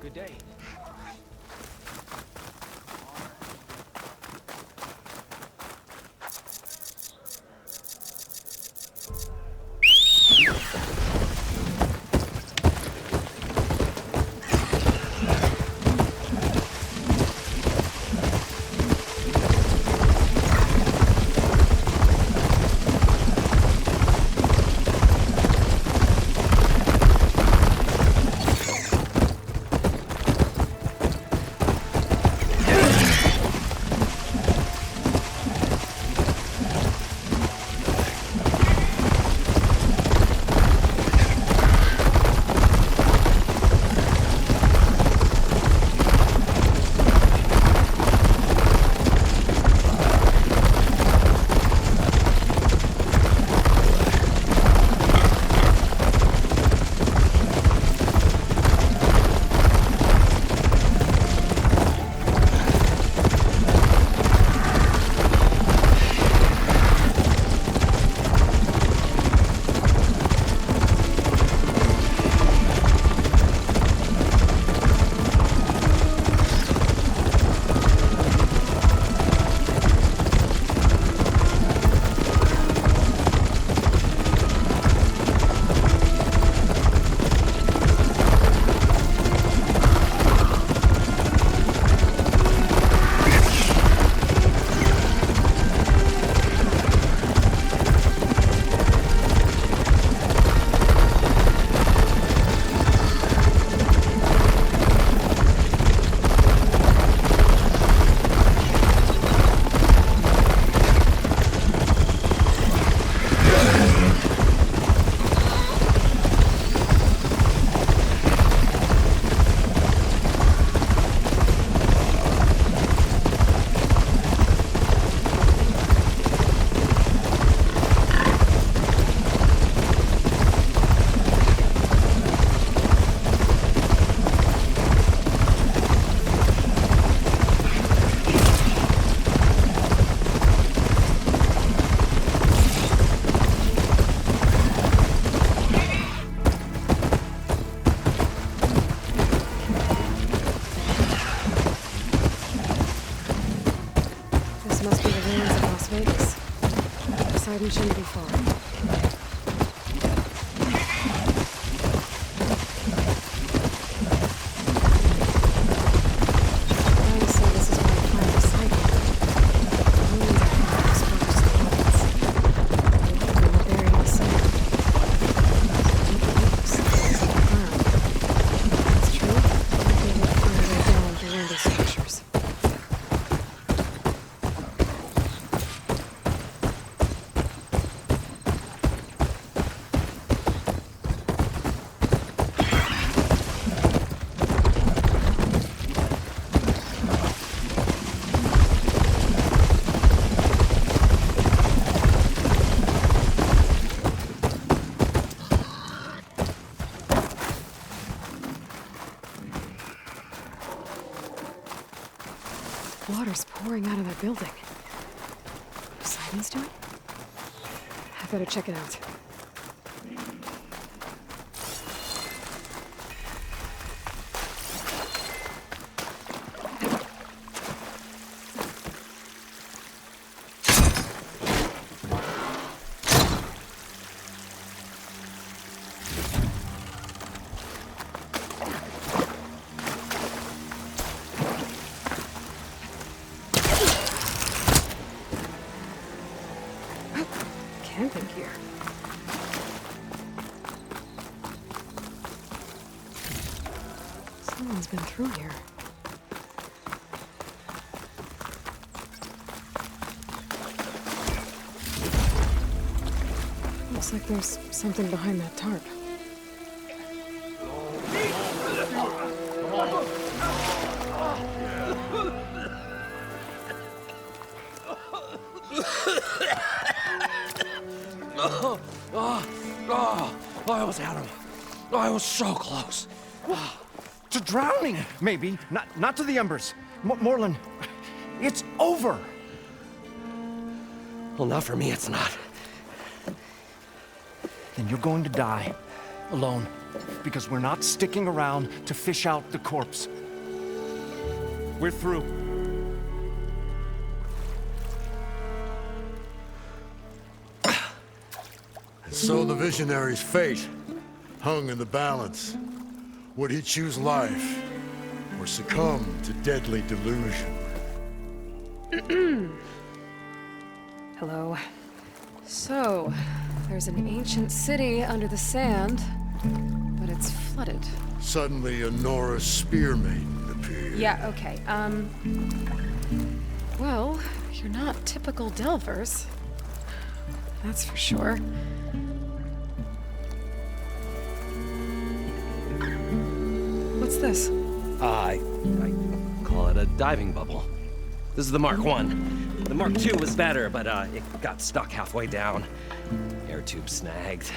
Good day. We shouldn't be far. Water's pouring out of that building. What are sirens doing? I better check it out. Camping here. Someone's been through here. Looks like there's something behind that tarp. I was out of it. I was so close. To drowning, maybe. Not to the embers. Moreland, it's over. Well, not for me, it's not. Then you're going to die alone, because we're not sticking around to fish out the corpse. We're through. And so the visionary's fate hung in the balance. Would he choose life, or succumb to deadly delusion? Hello. So, there's an ancient city under the sand, but it's flooded. Suddenly, a Norse spear maiden appeared. Yeah, okay. Well, you're not typical Delvers. That's for sure. What's this? I call it a diving bubble. This is the Mark 1. The Mark 2 was better, but it got stuck halfway down. Air tube snagged.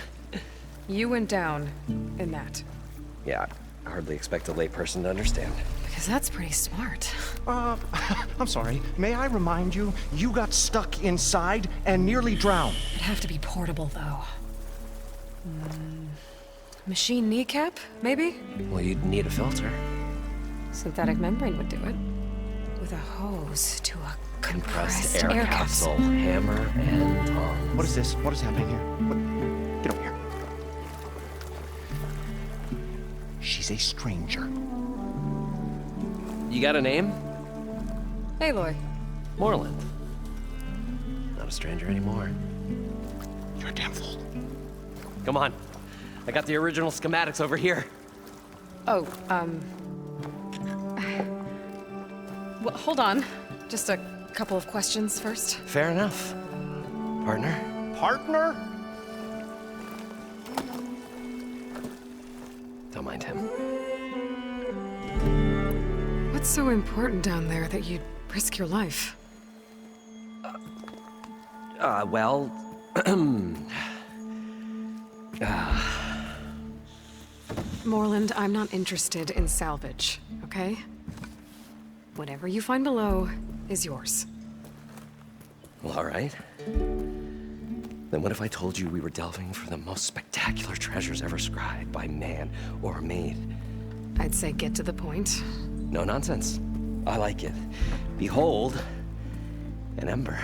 You went down in that. Yeah, I hardly expect a layperson to understand. Because that's pretty smart. I'm sorry. May I remind you, you got stuck inside and nearly drowned. It'd have to be portable, though. Machine kneecap, maybe? Well, you'd need a filter. Synthetic membrane would do it. With a hose to a compressed Air capsule, hammer, and tongs. What is this? What is happening here? Get over here. She's a stranger. You got a name? Aloy. Moreland. Not a stranger anymore. You're a damn fool. Come on. I got the original schematics over here. Oh, well, hold on. Just a couple of questions first. Fair enough. Partner? Partner? Don't mind him. What's so important down there that you'd risk your life? Well... Moreland, I'm not interested in salvage, okay? Whatever you find below is yours. Well, all right. Then what if I told you we were delving for the most spectacular treasures ever scribed by man or maid? I'd say get to the point. No nonsense. I like it. Behold, an ember.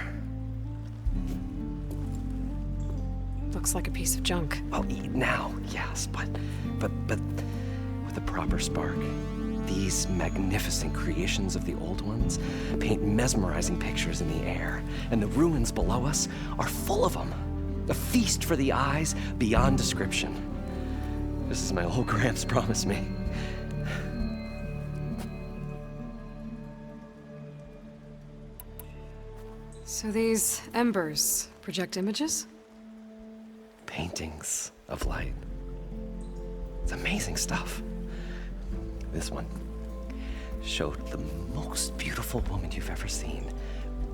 Looks like a piece of junk. Oh, now, yes, but with a proper spark. These magnificent creations of the old ones paint mesmerizing pictures in the air, and the ruins below us are full of them. A feast for the eyes beyond description. This is my old Gramps promised me. So these embers project images? Paintings of light. It's amazing stuff. This one showed the most beautiful woman you've ever seen,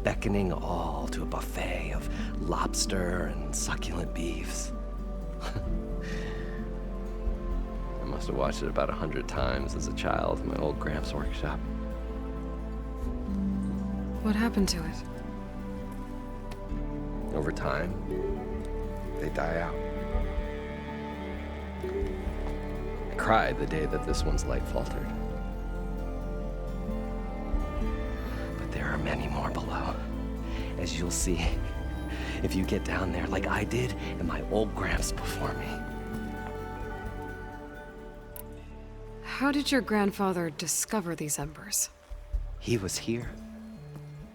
beckoning all to a buffet of lobster and succulent beefs. I must have watched it about 100 times as a child in my old Gramps workshop. What happened to it? Over time, they die out. I cried the day that this one's light faltered. But there are many more below, as you'll see if you get down there like I did and my old Gramps before me. How did your grandfather discover these embers? He was here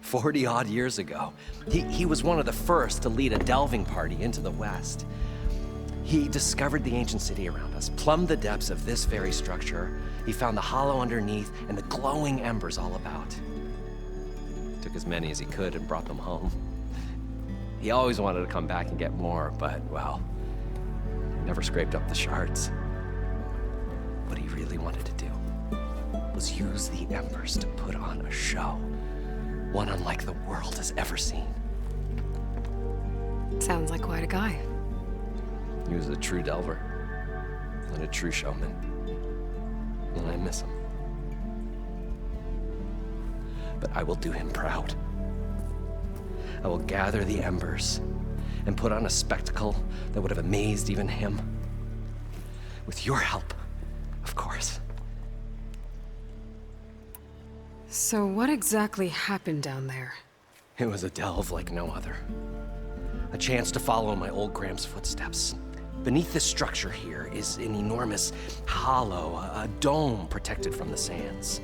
40-odd years ago. He was one of the first to lead a delving party into the West. He discovered the ancient city around us, plumbed the depths of this very structure. He found the hollow underneath and the glowing embers all about. Took as many as he could and brought them home. He always wanted to come back and get more, but, well, never scraped up the shards. What he really wanted to do was use the embers to put on a show. One unlike the world has ever seen. Sounds like quite a guy. He was a true delver and a true showman. And I miss him. But I will do him proud. I will gather the embers and put on a spectacle that would have amazed even him. With your help, of course. So what exactly happened down there? It was a delve like no other. A chance to follow my old Gram's footsteps. Beneath this structure here is an enormous hollow, a dome protected from the sands.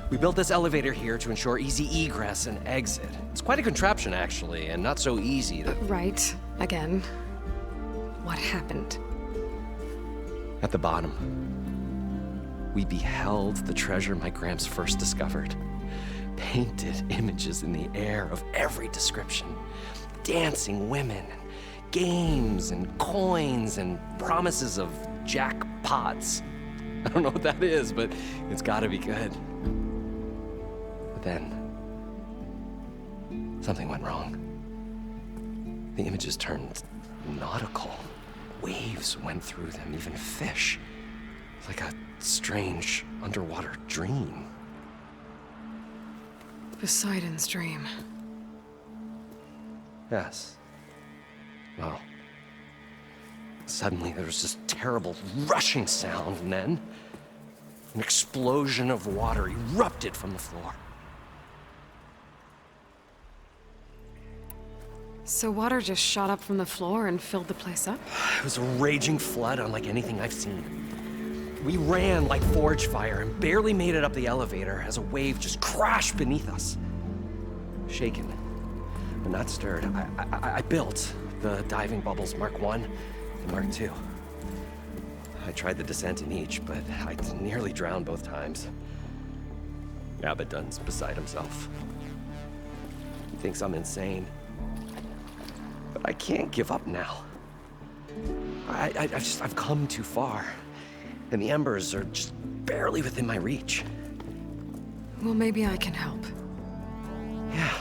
We built this elevator here to ensure easy egress and exit. It's quite a contraption, actually, and not so easy to... Right. Again. What happened? At the bottom, we beheld the treasure my Gramps first discovered. Painted images in the air of every description. Dancing women, and games, and coins, and promises of jackpots. I don't know what that is, but it's gotta be good. But then, something went wrong. The images turned nautical. Waves went through them, even fish. Like a strange underwater dream. Poseidon's dream. Yes. Well, suddenly there was this terrible rushing sound, and then an explosion of water erupted from the floor. So water just shot up from the floor and filled the place up? It was a raging flood unlike anything I've seen. We ran like forge fire and barely made it up the elevator as a wave just crashed beneath us. Shaken, but not stirred, I built the diving bubbles Mark I and Mark II. I tried the descent in each, but I nearly drowned both times. Abaddon's beside himself. He thinks I'm insane. But I can't give up now. I've come too far. And the embers are just barely within my reach. Well, maybe I can help. Yeah.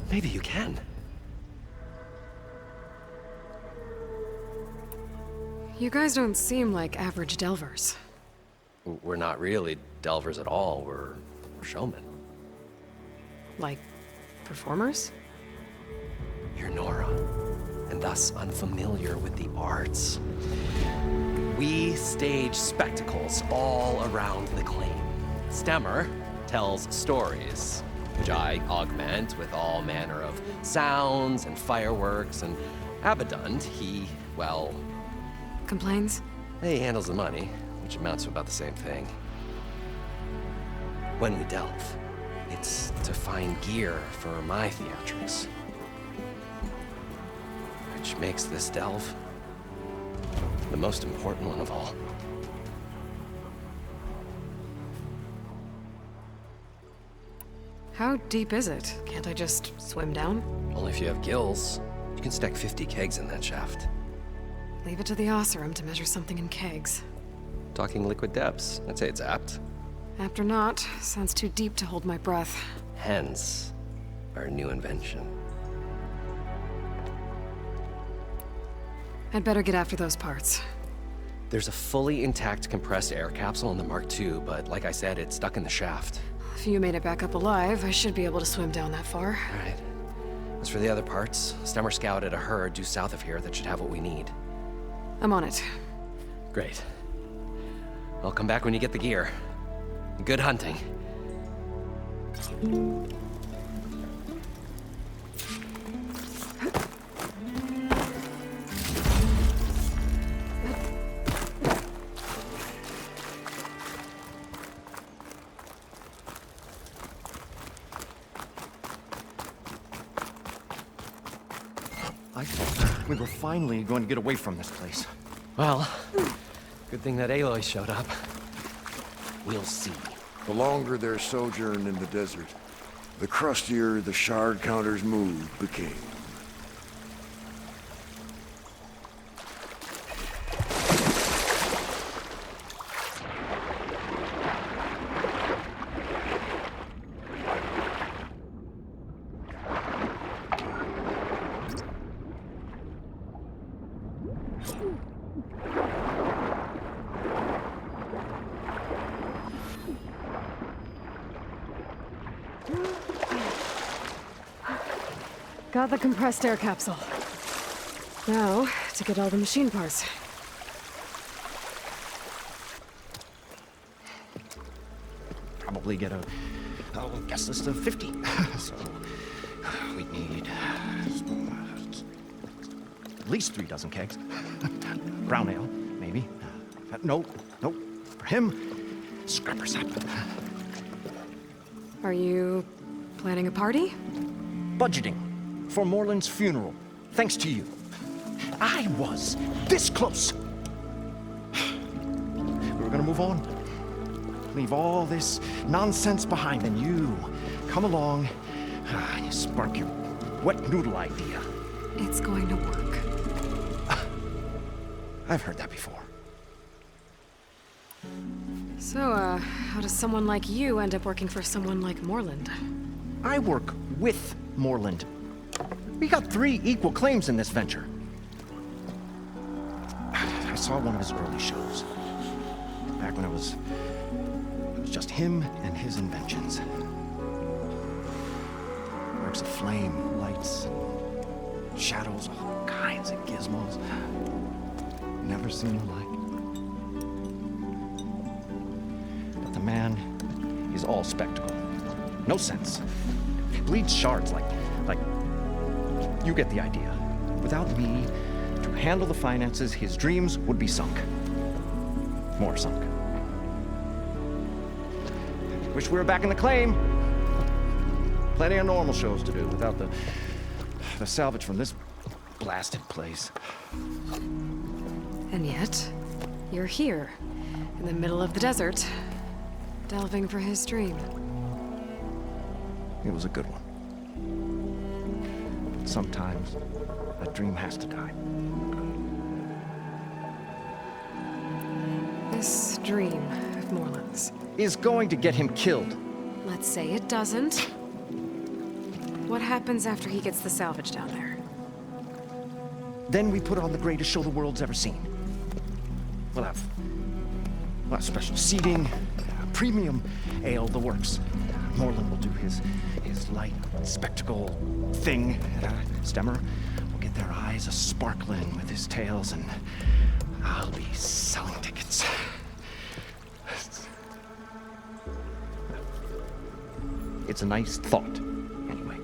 Maybe you can. You guys don't seem like average delvers. We're not really delvers at all. We're showmen. Like, performers? You're Nora, and thus unfamiliar with the arts. We stage spectacles all around the claim. Stemmer tells stories, which I augment with all manner of sounds and fireworks, and Abaddon, he, well... Complains? He handles the money, which amounts to about the same thing. When we delve, it's to find gear for my theatrics. Which makes this delve the most important one of all. How deep is it? Can't I just swim down? Only if you have gills. You can stack 50 kegs in that shaft. Leave it to the Oseram to measure something in kegs. Talking liquid depths, I'd say it's apt. Apt or not, sounds too deep to hold my breath. Hence, our new invention. I'd better get after those parts. There's a fully intact compressed air capsule in the Mark II, but like I said, it's stuck in the shaft. If you made it back up alive, I should be able to swim down that far. All right. As for the other parts, Stemmer scouted a herd due south of here that should have what we need. I'm on it. Great. I'll come back when you get the gear. Good hunting. I thought we were finally going to get away from this place. Well, good thing that Aloy showed up. We'll see. The longer their sojourn in the desert, the crustier the shard counter's mood became. Got the compressed air capsule. Now, to get all the machine parts. probably get a guest list of 50. So we need at least 3 dozen kegs. Brown ale, maybe. Nope. For him, scrapper sap. Are you planning a party? Budgeting for Moreland's funeral, thanks to you. I was this close. We were gonna move on. Leave all this nonsense behind, and you come along and you spark your wet noodle idea. It's going to work. I've heard that before. So, how does someone like you end up working for someone like Moreland? I work with Moreland. We got 3 equal claims in this venture. I saw one of his early shows. Back when it was just him and his inventions. Works of flame, lights, and shadows, all kinds of gizmos. Never seen the like. But the man is all spectacle. No sense. Bleeds shards like you get the idea. Without me to handle the finances, his dreams would be sunk. More sunk. Wish we were back in the claim. Plenty of normal shows to do without the salvage from this blasted place. And yet, you're here, in the middle of the desert, delving for his dream. It was a good one. But sometimes, that dream has to die. This dream of Moreland's. Is going to get him killed. Let's say it doesn't. What happens after he gets the salvage down there? Then we put on the greatest show the world's ever seen. We'll have special seating, premium ale, the works. Moreland will do his light spectacle thing. Stemmer will get their eyes a-sparkling with his tales, and I'll be selling tickets. It's a nice thought, anyway.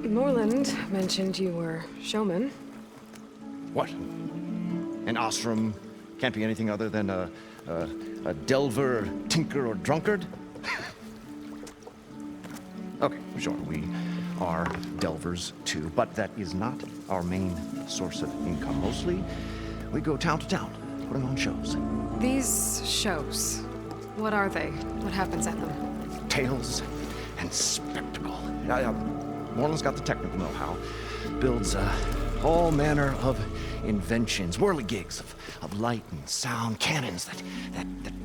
Moreland mentioned you were showman. What? An ostrom can't be anything other than a delver, tinker, or drunkard? Okay, sure, we are delvers too, but that is not our main source of income. Mostly, we go town to town, putting on shows. These shows, what are they? What happens at them? Tales and spectacle. Moreland's got the technical know-how. Builds all manner of inventions, whirligigs of light and sound, cannons that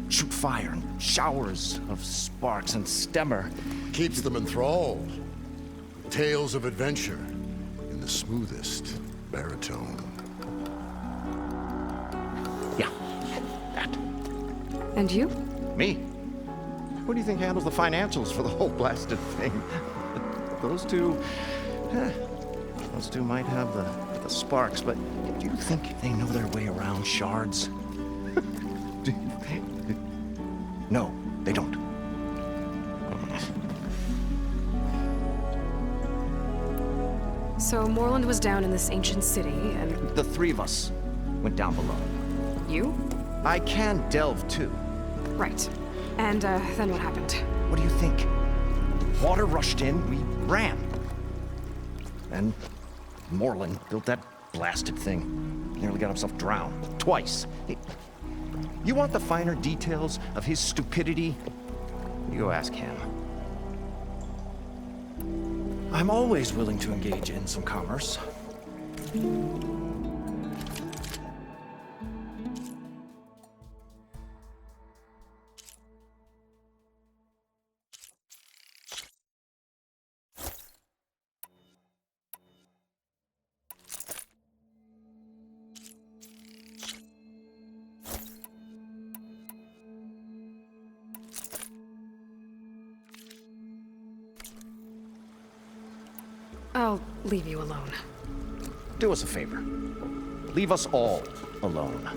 shoot fire, and showers of sparks, and Stemmer Keeps them enthralled. Tales of adventure in the smoothest baritone. Yeah, that. And you? Me? Who do you think handles the financials for the whole blasted thing? Those two might have the sparks, but do you think they know their way around shards? No, they don't. So Moreland was down in this ancient city, and The 3 of us went down below. you? I can delve too. Right. And, then what happened? What do you think? Water rushed in, we ran. And Moreland built that blasted thing. Nearly got himself drowned. Twice. You want the finer details of his stupidity? You go ask him. I'm always willing to engage in some commerce. I'll leave you alone. Do us a favor. Leave us all alone.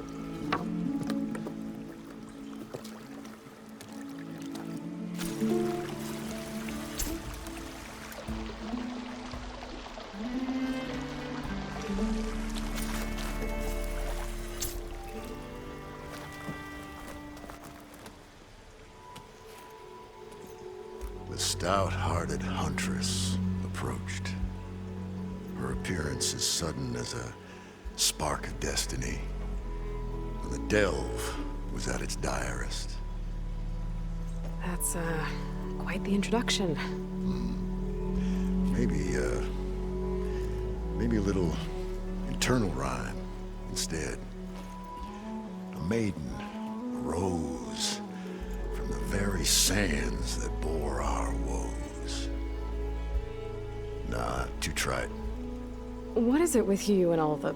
stout-hearted huntress approached. Her appearance as sudden as a spark of destiny. And the delve was at its direst. That's, quite the introduction. Maybe a little internal rhyme instead. A maiden arose from the very sands that bore our woes. Nah, too trite. What is it with you and all the...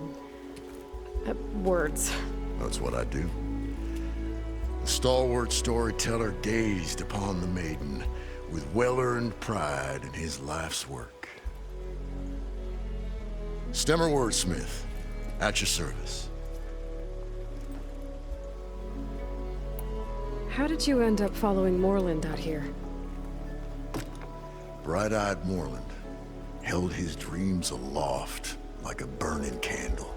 words? That's what I do. The stalwart storyteller gazed upon the maiden with well-earned pride in his life's work. Stemmer wordsmith, at your service. How did you end up following Moreland out here? Bright-eyed Moreland held his dreams aloft like a burning candle.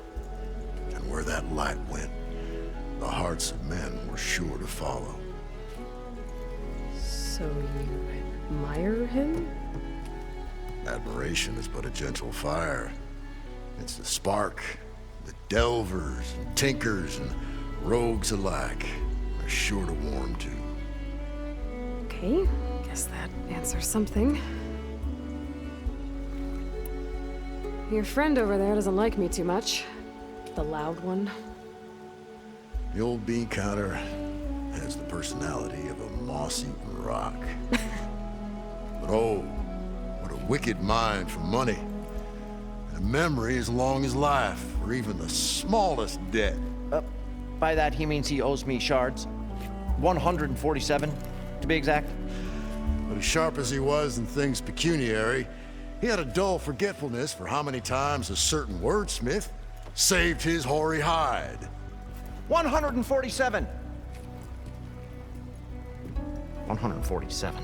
And where that light went, the hearts of men were sure to follow. So you admire him? Admiration is but a gentle fire. It's the spark that delvers and tinkers and rogues alike are sure to warm to. Okay, guess that answers something. Your friend over there doesn't like me too much. The loud one. The old bean counter has the personality of a moss-eaten rock. But oh, what a wicked mind for money. And a memory as long as life, or even the smallest debt. By that, he means he owes me shards. 147, to be exact. But as sharp as he was in things pecuniary, he had a dull forgetfulness for how many times a certain wordsmith saved his hoary hide. 147. 147.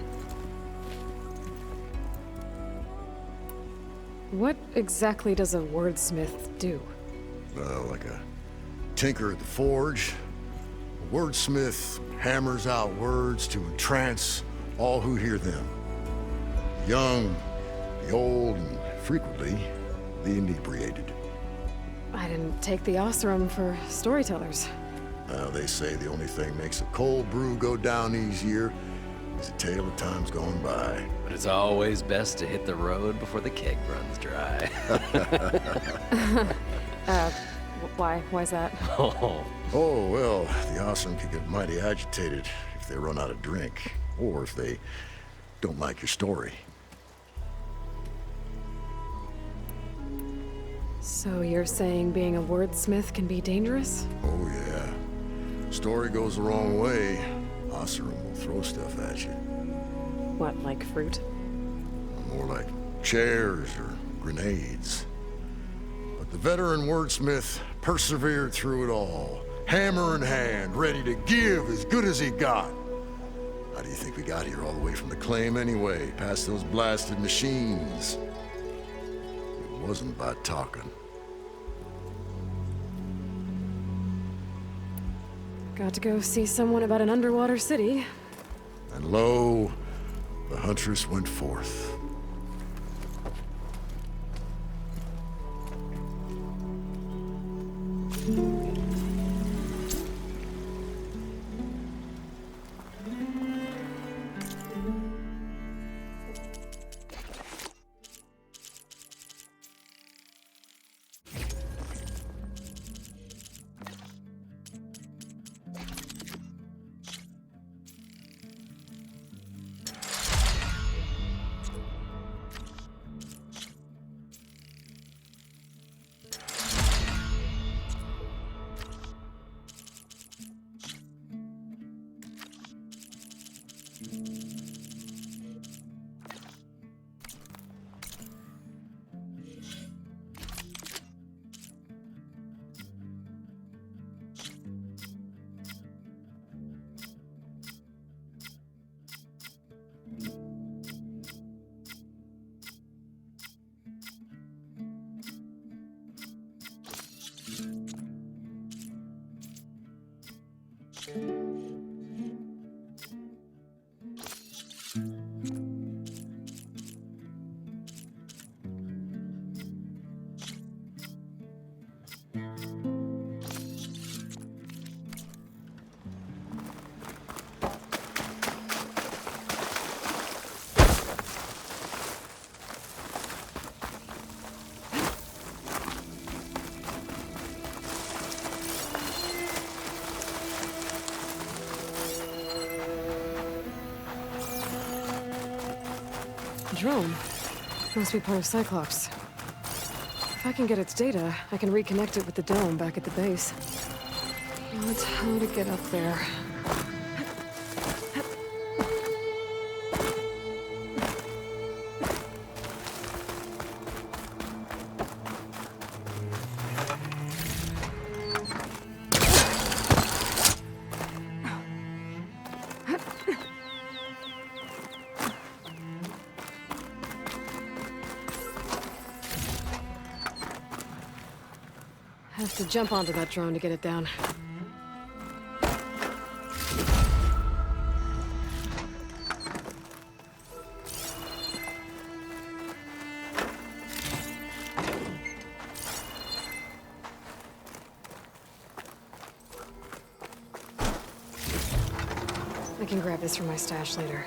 What exactly does a wordsmith do? Like a tinker at the forge, a wordsmith hammers out words to entrance all who hear them. The young, the old, and frequently the inebriated. I didn't take the Osram for storytellers. They say the only thing makes a cold brew go down easier is a tale of times gone by. But it's always best to hit the road before the keg runs dry. Why's that? Oh, Oh, well, the Osram can get mighty agitated if they run out of drink, or if they don't like your story. So you're saying being a wordsmith can be dangerous? Oh, yeah. Story goes the wrong way, Osram will throw stuff at you. What, like fruit? More like chairs or grenades. But the veteran wordsmith persevered through it all, hammer in hand, ready to give as good as he got. How do you think we got here all the way from the claim anyway, past those blasted machines? It wasn't by talking. Got to go see someone about an underwater city. And lo, the huntress went forth. drone. Must be part of Cyclops. If I can get its data, I can reconnect it with the dome back at the base. But how to get up there? Have to jump onto that drone to get it down. I can grab this from my stash later.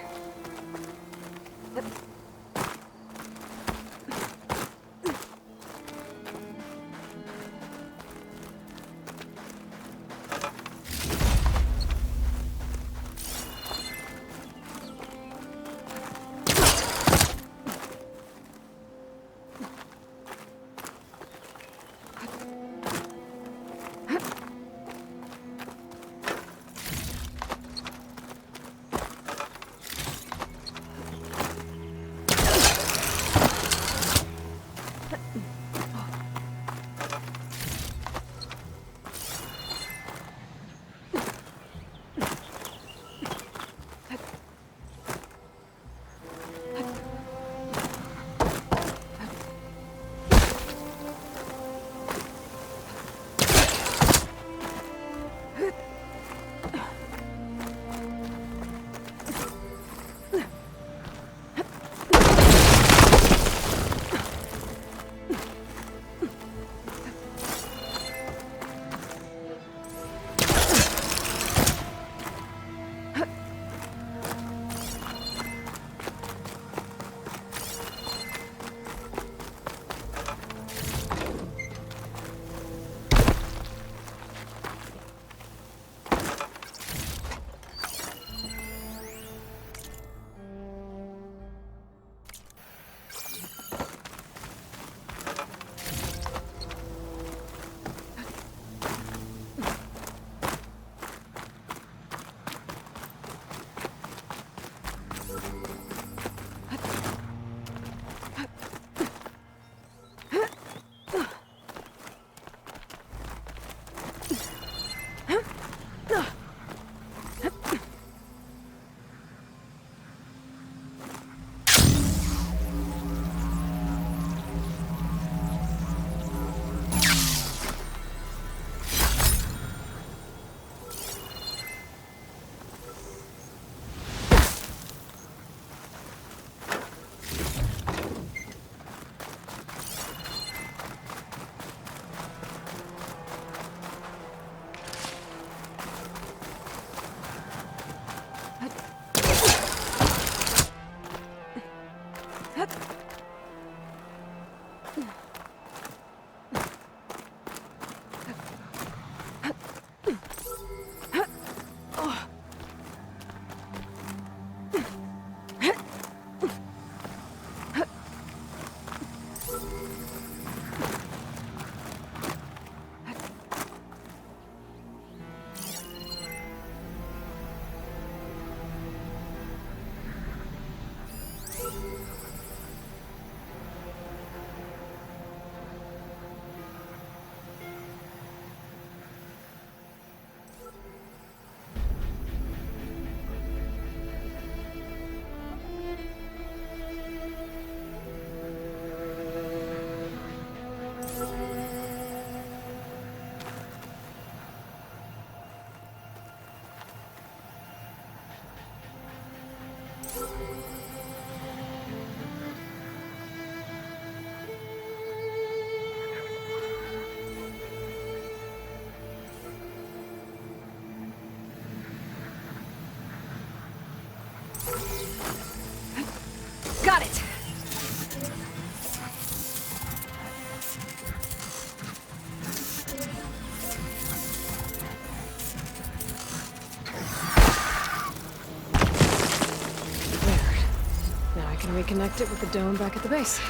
can reconnect it with the dome back at the base.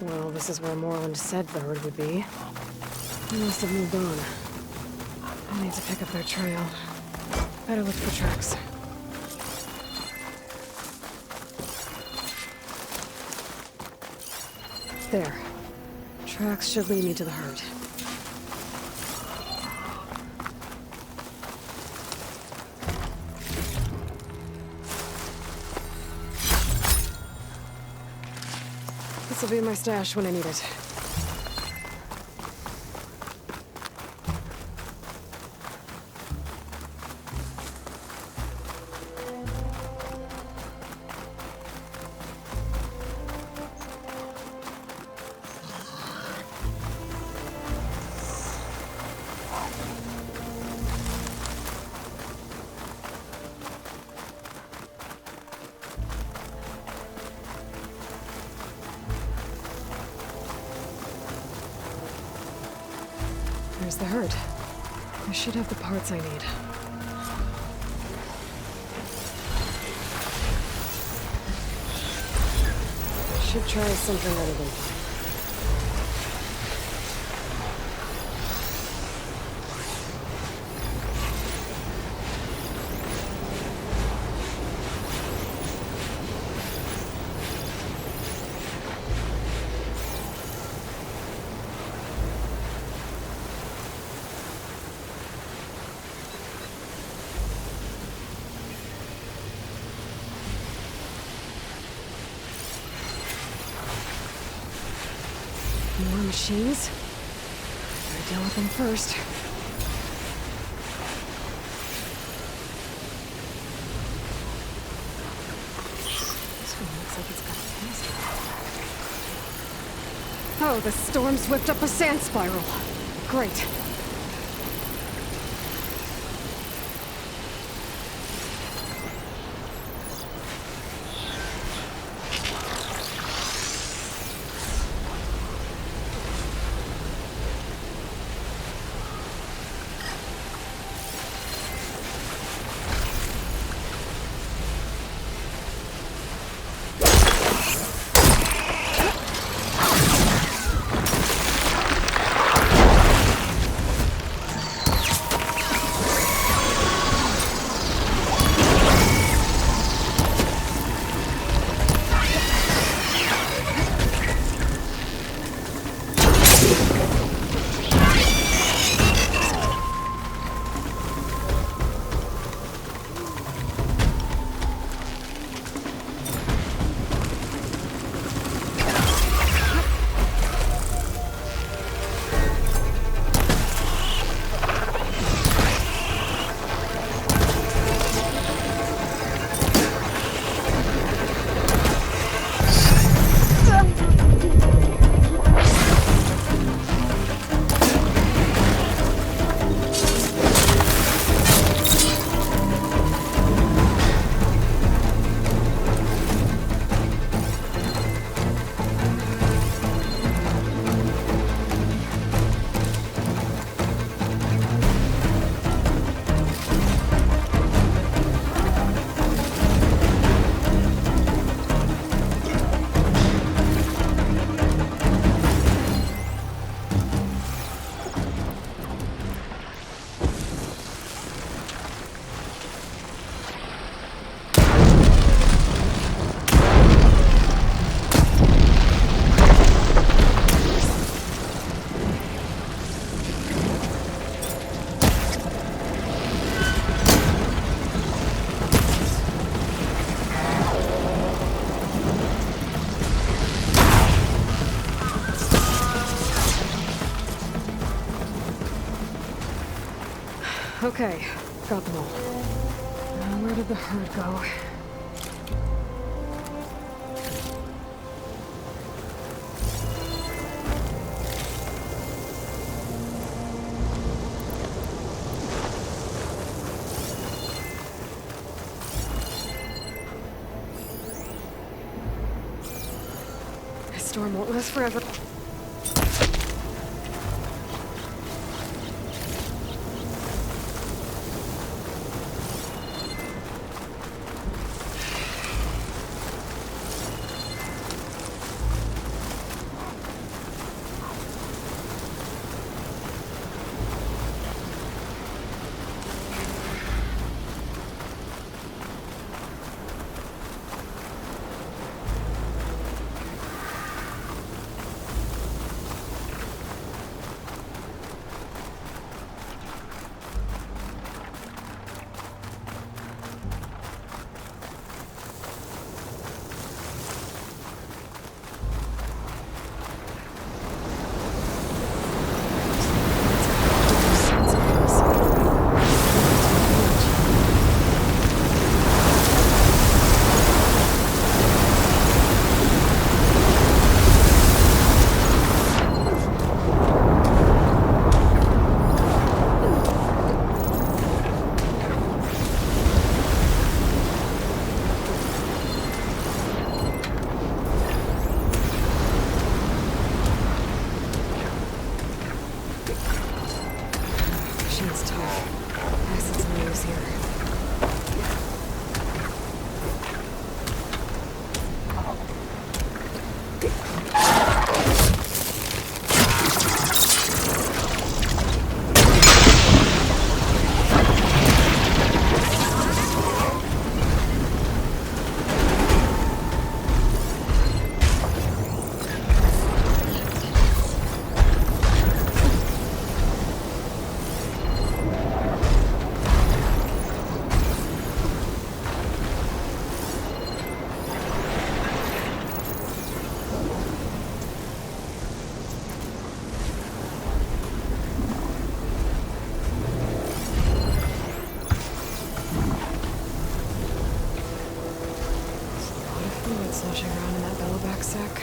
Well, this is where Moreland said Bird would be. They must have moved on. I need to pick up their trail. Better look for tracks. There. Tracks should lead me to the herd. This'll be my stash when I need it. There's the herd. I should have the parts I need. Should try something other than fire. More machines? Gotta deal with them first. This one looks like it's got a taser. Oh, the storm's whipped up a sand spiral. Great. Okay, got them all. Now, where did the herd go? This storm won't last forever. Sloshing around in that bellowback sack.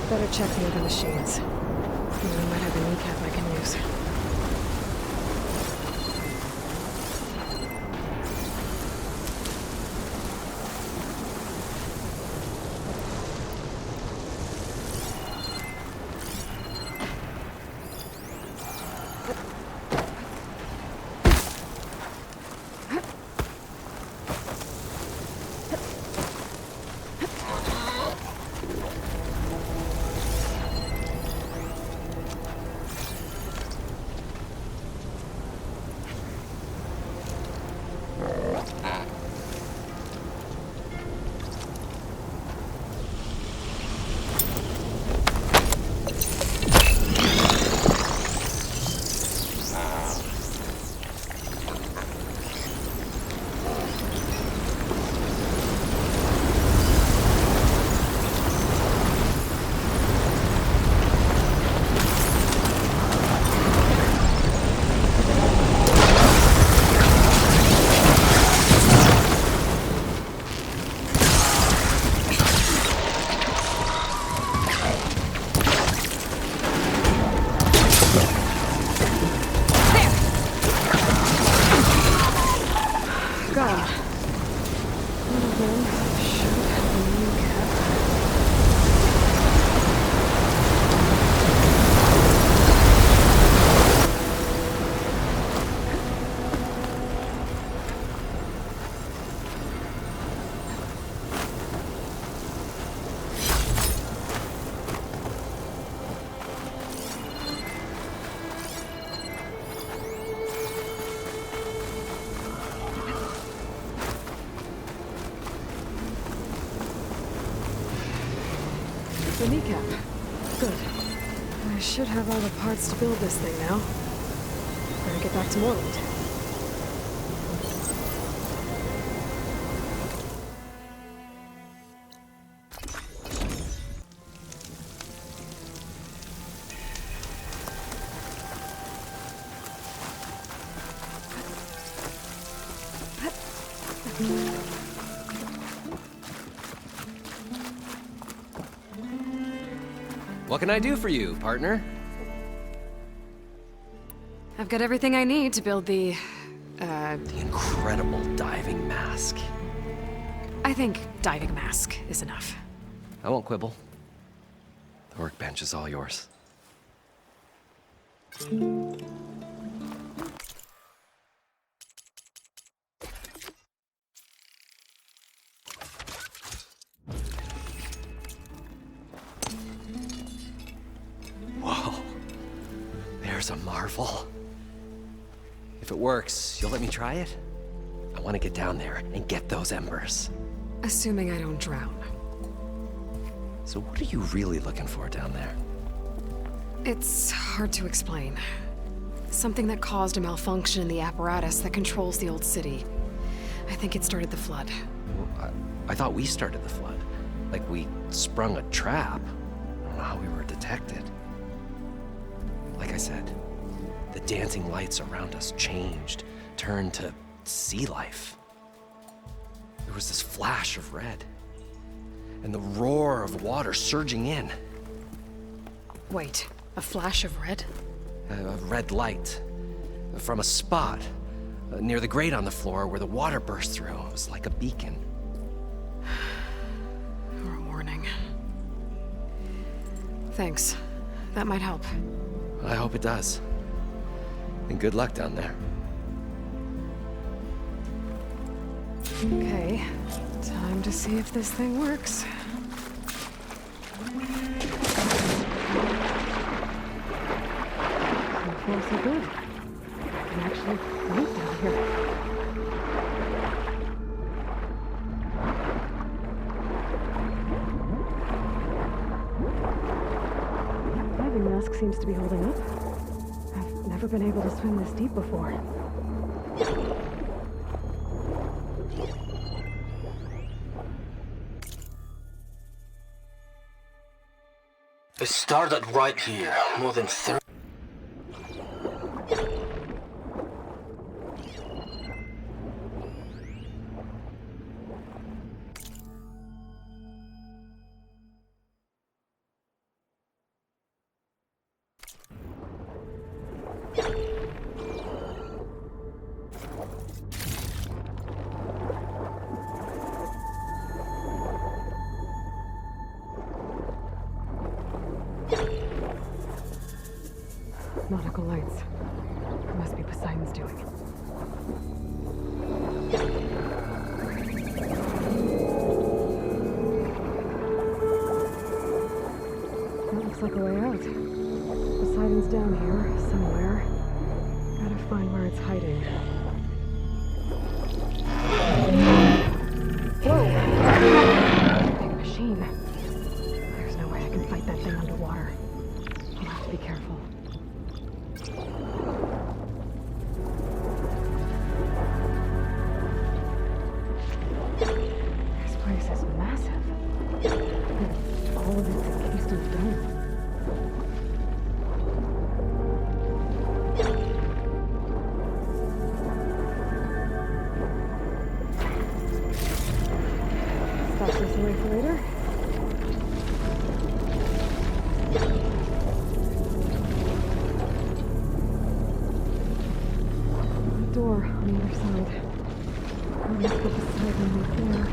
Better check the other machines. We might have a kneecap I can use. the kneecap. Good. I should have all the parts to build this thing now. Better get back to Moreland. What can I do for you, partner? I've got everything I need to build the incredible diving mask. I think diving mask is enough. I won't quibble. The workbench is all yours. Whoa. There's a marvel. If it works, you'll let me try it? I want to get down there and get those embers. Assuming I don't drown. So what are you really looking for down there? It's hard to explain. Something that caused a malfunction in the apparatus that controls the old city. I think it started the flood. Well, I thought we started the flood. Like we sprung a trap. I don't know how we were detected. Like I said, the dancing lights around us changed, turned to sea life. There was this flash of red, and the roar of water surging in. Wait, a flash of red? A red light from a spot near the grate on the floor where the water burst through. It was like a beacon. Or a warning. Thanks. That might help. I hope it does. And good luck down there. Okay, time to see if this thing works. So far, so good. I can actually breathe down here. Diving mask seems to be holding up. I've never been able to swim this deep before. It started right here, more than 30. Nautical lights. Must be Poseidon's doing. That looks like a way out. Poseidon's down here, somewhere. Gotta find where it's hiding. Whoa! Big machine. There's no way I can fight that thing underwater. I'll have to be careful. This place is massive. And all of it's encased in a dome. Stash this away for later. Door on the other side. I must get the side right there.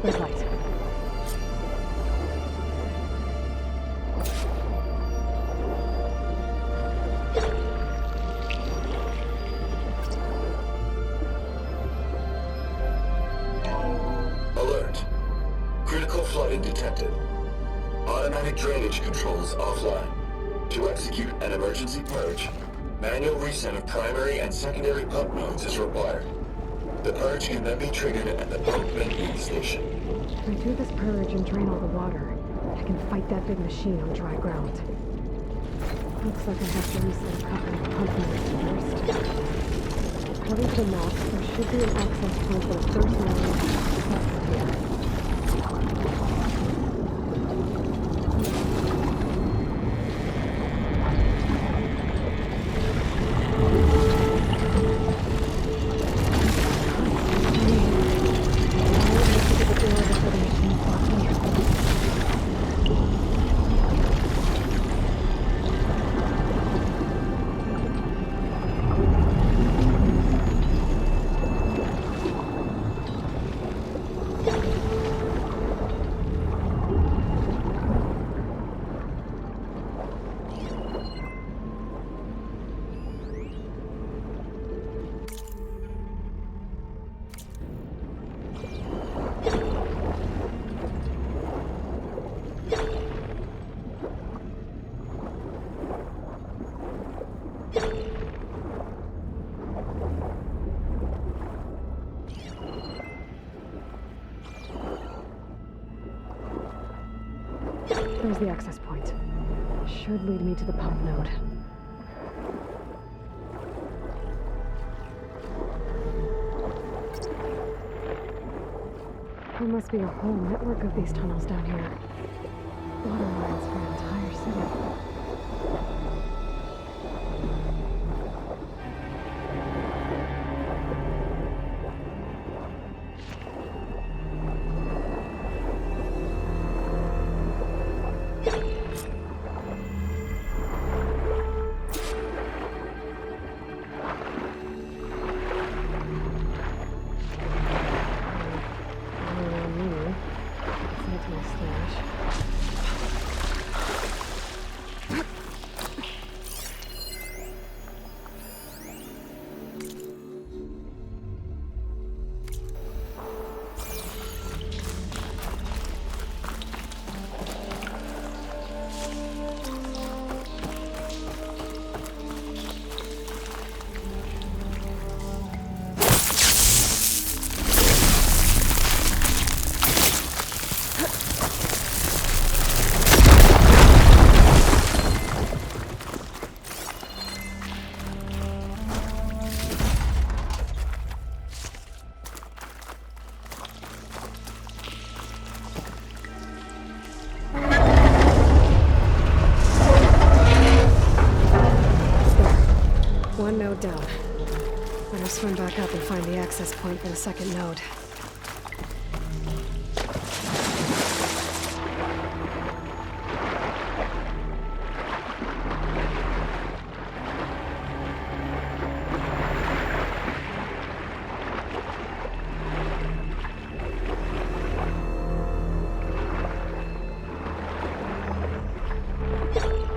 Red light. Alert. Critical flooding detected. Automatic drainage controls offline. To execute an emergency purge, manual reset of primary and secondary pump nodes is required. The purge can then be triggered at the pump vending station. If I do this purge and drain all the water, I can fight that big machine on dry ground. Looks like I have to reset a couple of pump nodes first. According to the map, there should be an access point for the first node here. There's the access point. Should lead me to the pump node. There must be a whole network of these tunnels down here. Water lines for an entire city. One node down. Better swim back up and find the access point for the second node.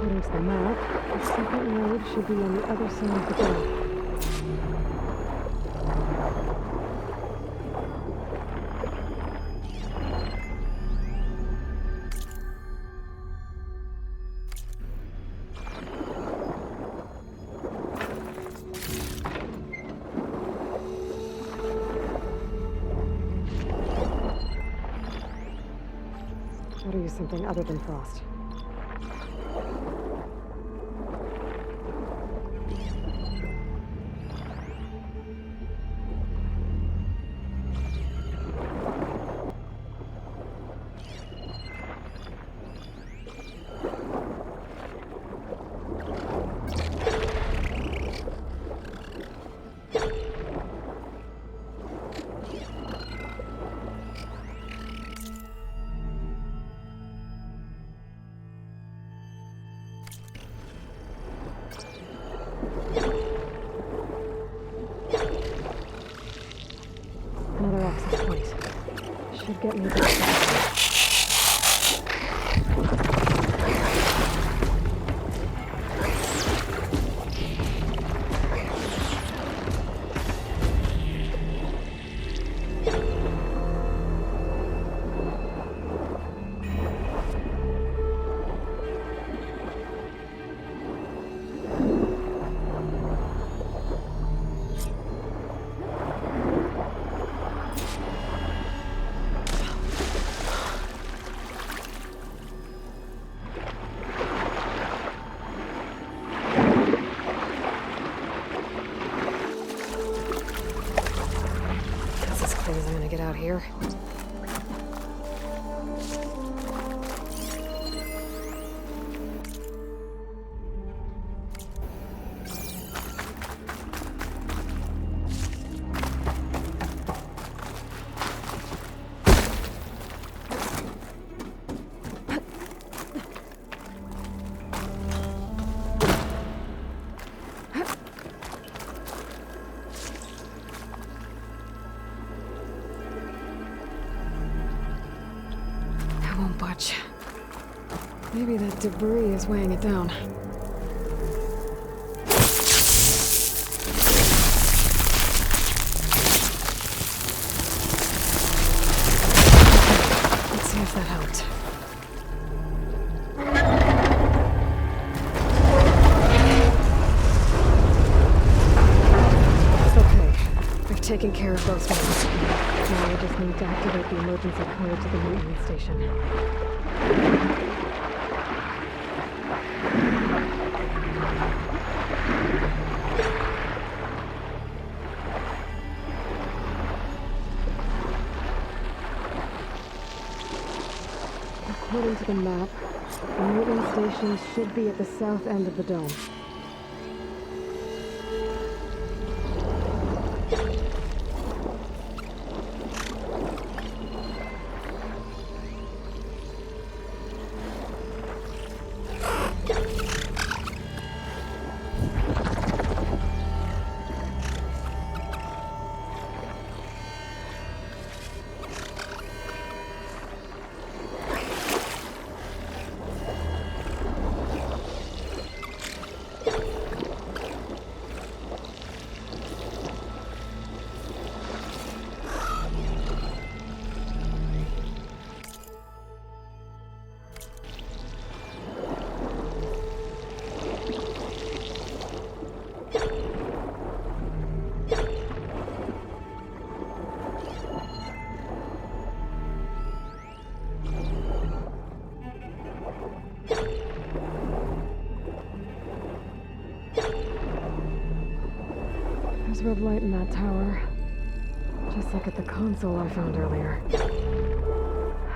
There's the map. The second node should be on the other side of the door. Gotta use something other than frost. should get me this. I'm gonna get out here. Won't budge. Maybe that debris is weighing it down. Let's see if that helped. Okay, I've taken care of those ones. Now I just need to activate the emergency code to the maintenance station. According to the map, the maintenance station should be at the south end of the dome. There's red light in that tower. Just like at the console I found earlier.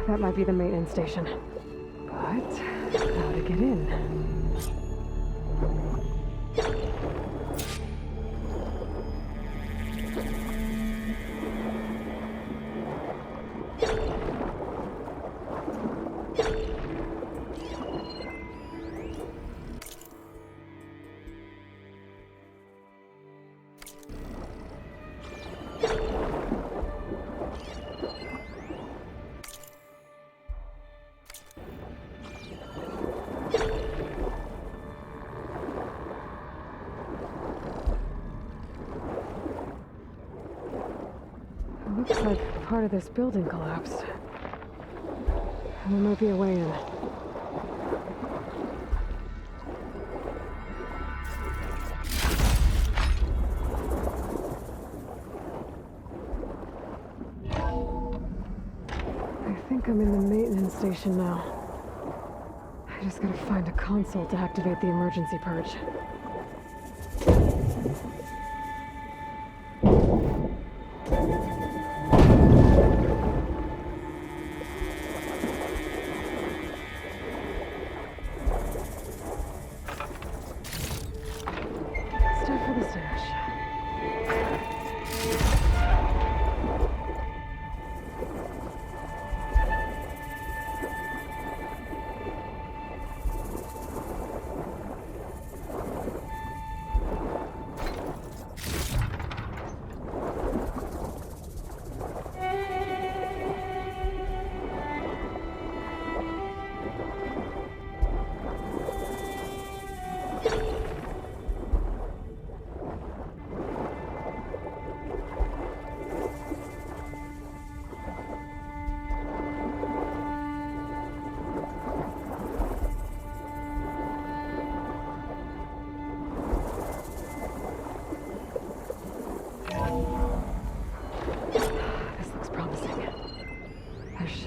That might be the maintenance station. But how to get in? Looks like part of this building collapsed. There might be a way in. I think I'm in the maintenance station now. I just gotta find a console to activate the emergency purge.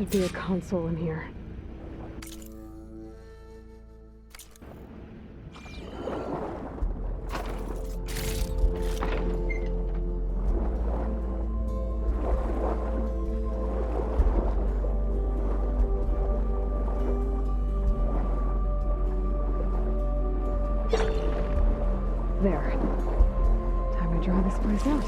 should be a console in here. There. Time to dry this place out.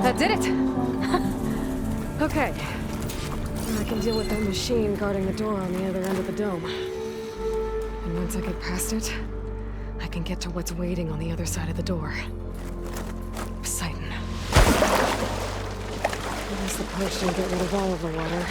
That did it! Okay. Now I can deal with that machine guarding the door on the other end of the dome. And once I get past it, I can get to what's waiting on the other side of the door. Poseidon. I guess the purge didn't get rid of all of the water.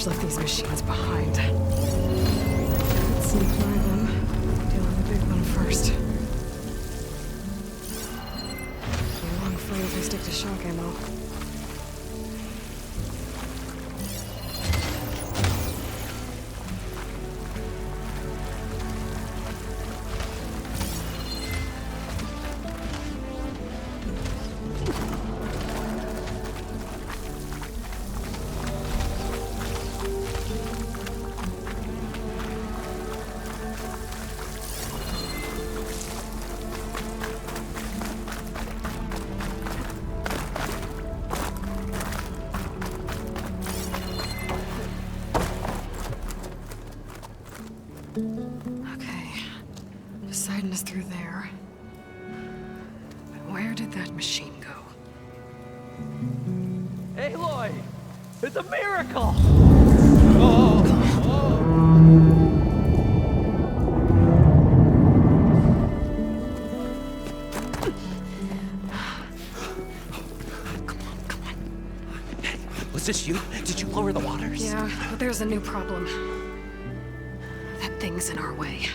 Left these machines behind. Let's see fly them. Deal with the big one first. A long frame if I stick to shock ammo. Okay. Poseidon is through there. But where did that machine go? Aloy! It's a miracle! Come on. Was this you? Did you lower the waters? Yeah, but there's a new problem. That thing's in our way.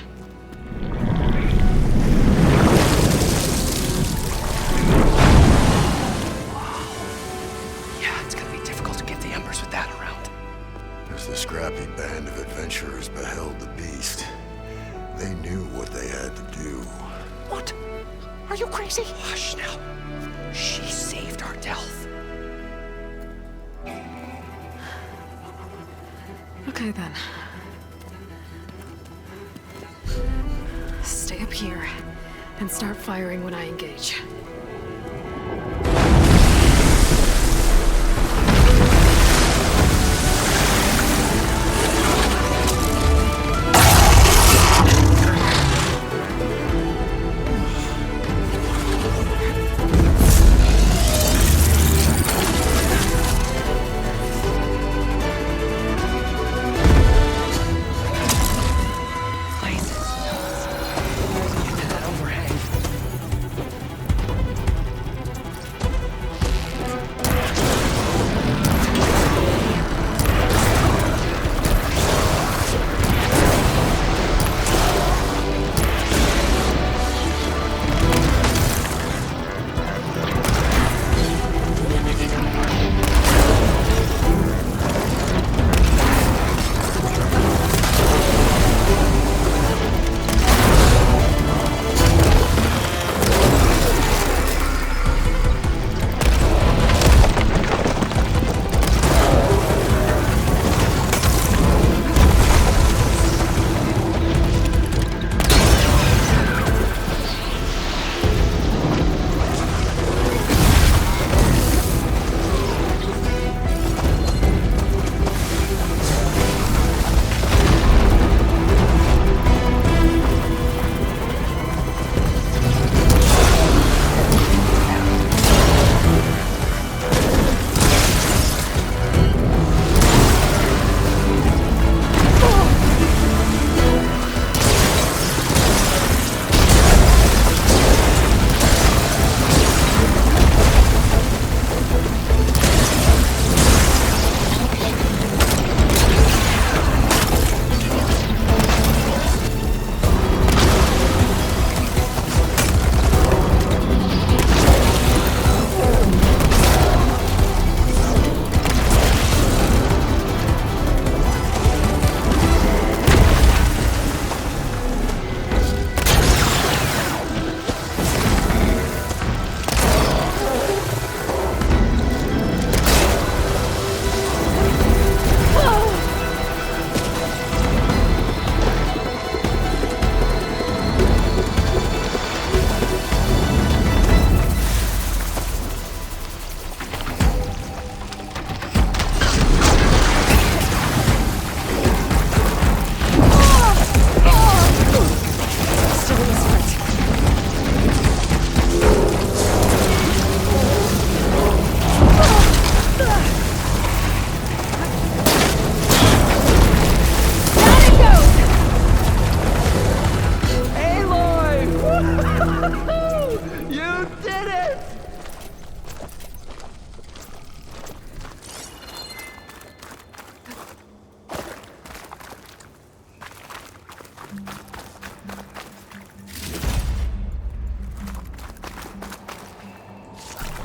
Yeah, it's gonna be difficult to get the embers with that around. As the scrappy band of adventurers beheld the beast, they knew what they had to do. What? Are you crazy? Hush now. She saved our Delph. Okay then. Stay up here and start firing when I engage.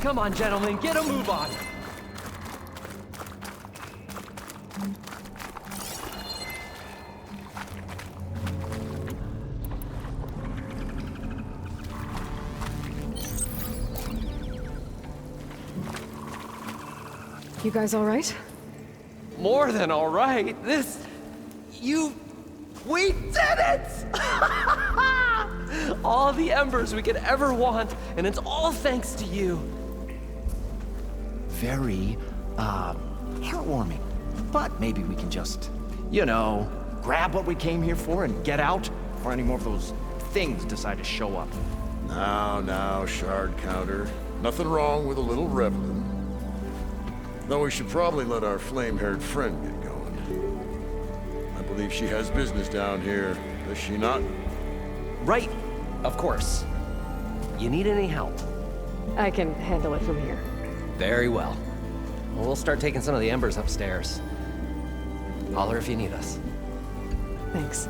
Come on, gentlemen, get a move on. You guys all right? More than all right. We did it! All the embers we could ever want, and it's all thanks to you. Very, heartwarming. But maybe we can just, grab what we came here for and get out before any more of those things decide to show up. Now, shard counter. Nothing wrong with a little reveling. Though we should probably let our flame-haired friend get going. I believe she has business down here, does she not? Right, of course. You need any help? I can handle it from here. Very well. We'll start taking some of the embers upstairs. Holler if you need us. Thanks.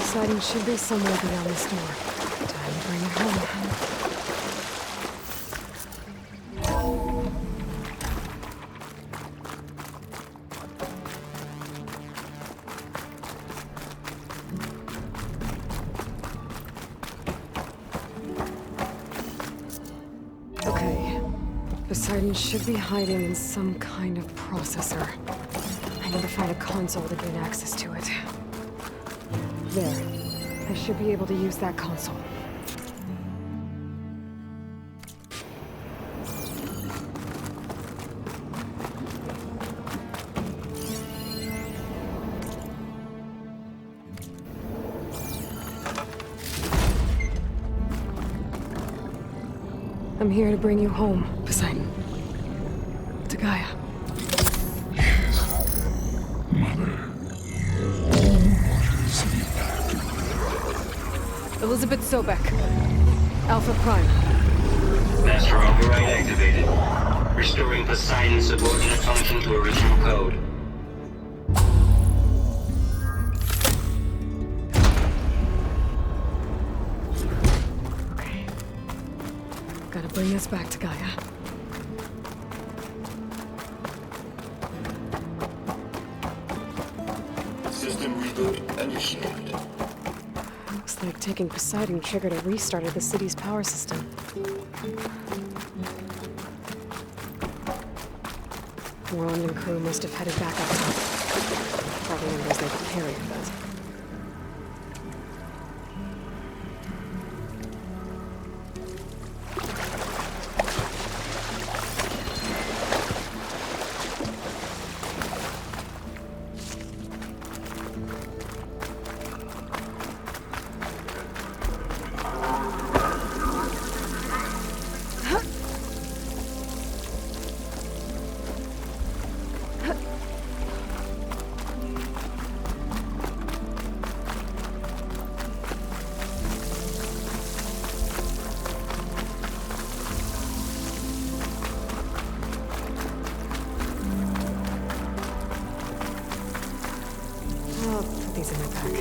Sighting should be somewhere beyond this door. Time to bring it home. Okay. Poseidon should be hiding in some kind of processor. I need to find a console to gain access to it. There. I should be able to use that console. I'm here to bring you home, Poseidon. To Gaia. Elizabeth Sobek. Alpha Prime. Master override activated. Restoring Poseidon's subordinate function to original code. Okay. Gotta bring this back to Gaia. System reboot initiated. Looks like taking Poseidon triggered a restart of the city's power system. Roland and crew must have headed back up top. Probably numbers they could carry for that. I'll put these in my pack.